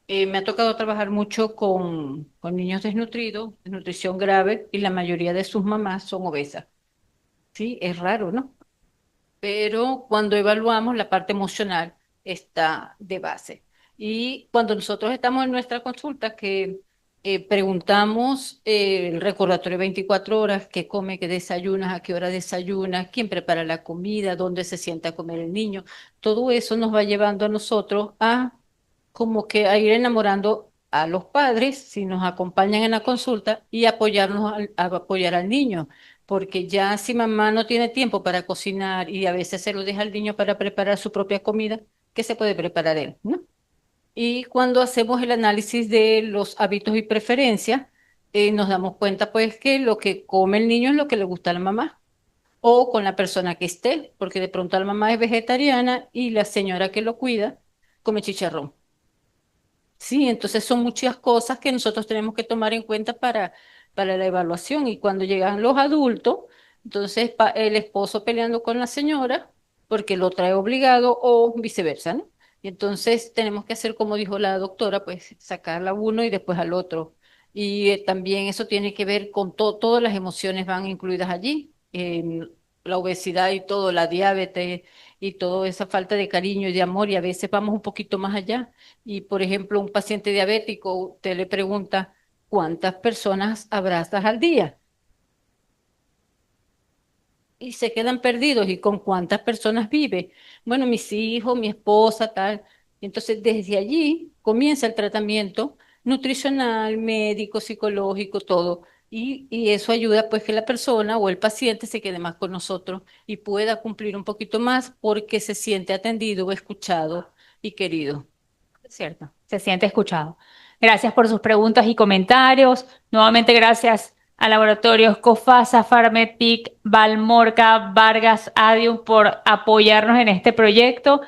Me ha tocado trabajar mucho con niños desnutridos, desnutrición grave, y la mayoría de sus mamás son obesas. Sí, es raro, ¿no? Pero cuando evaluamos la parte emocional está de base. Y cuando nosotros estamos en nuestra consulta, que preguntamos el recordatorio 24 horas, qué come, qué desayunas, a qué hora desayunas, quién prepara la comida, dónde se sienta a comer el niño, todo eso nos va llevando a nosotros a como que a ir enamorando a los padres si nos acompañan en la consulta y apoyarnos a apoyar al niño. porque ya si mamá no tiene tiempo para cocinar y a veces se lo deja al niño para preparar su propia comida, ¿qué se puede preparar él? ¿No? Y cuando hacemos el análisis de los hábitos y preferencias, nos damos cuenta pues que lo que come el niño es lo que le gusta a la mamá o con la persona que esté, porque de pronto la mamá es vegetariana y la señora que lo cuida come chicharrón. Sí, entonces son muchas cosas que nosotros tenemos que tomar en cuenta para la evaluación. Y cuando llegan los adultos, entonces el esposo peleando con la señora porque lo trae obligado o viceversa, ¿no? Y entonces tenemos que hacer como dijo la doctora, pues sacarla a uno y después al otro. Y también eso tiene que ver con todas las emociones van incluidas allí. La obesidad y todo, la diabetes y toda esa falta de cariño y de amor, y a veces vamos un poquito más allá. Y, por ejemplo, un paciente diabético, usted le pregunta, ¿cuántas personas abrazas al día? Y se quedan perdidos. ¿Y con cuántas personas vive? Bueno, mis hijos, mi esposa, tal. Y entonces, desde allí comienza el tratamiento nutricional, médico, psicológico, todo. Y eso ayuda pues que la persona o el paciente se quede más con nosotros y pueda cumplir un poquito más porque se siente atendido, escuchado y querido. Cierto, se siente escuchado. Gracias por sus preguntas y comentarios. Nuevamente gracias a Laboratorios Cofasa, Farmetic, Valmorca, Vargas, Adium por apoyarnos en este proyecto.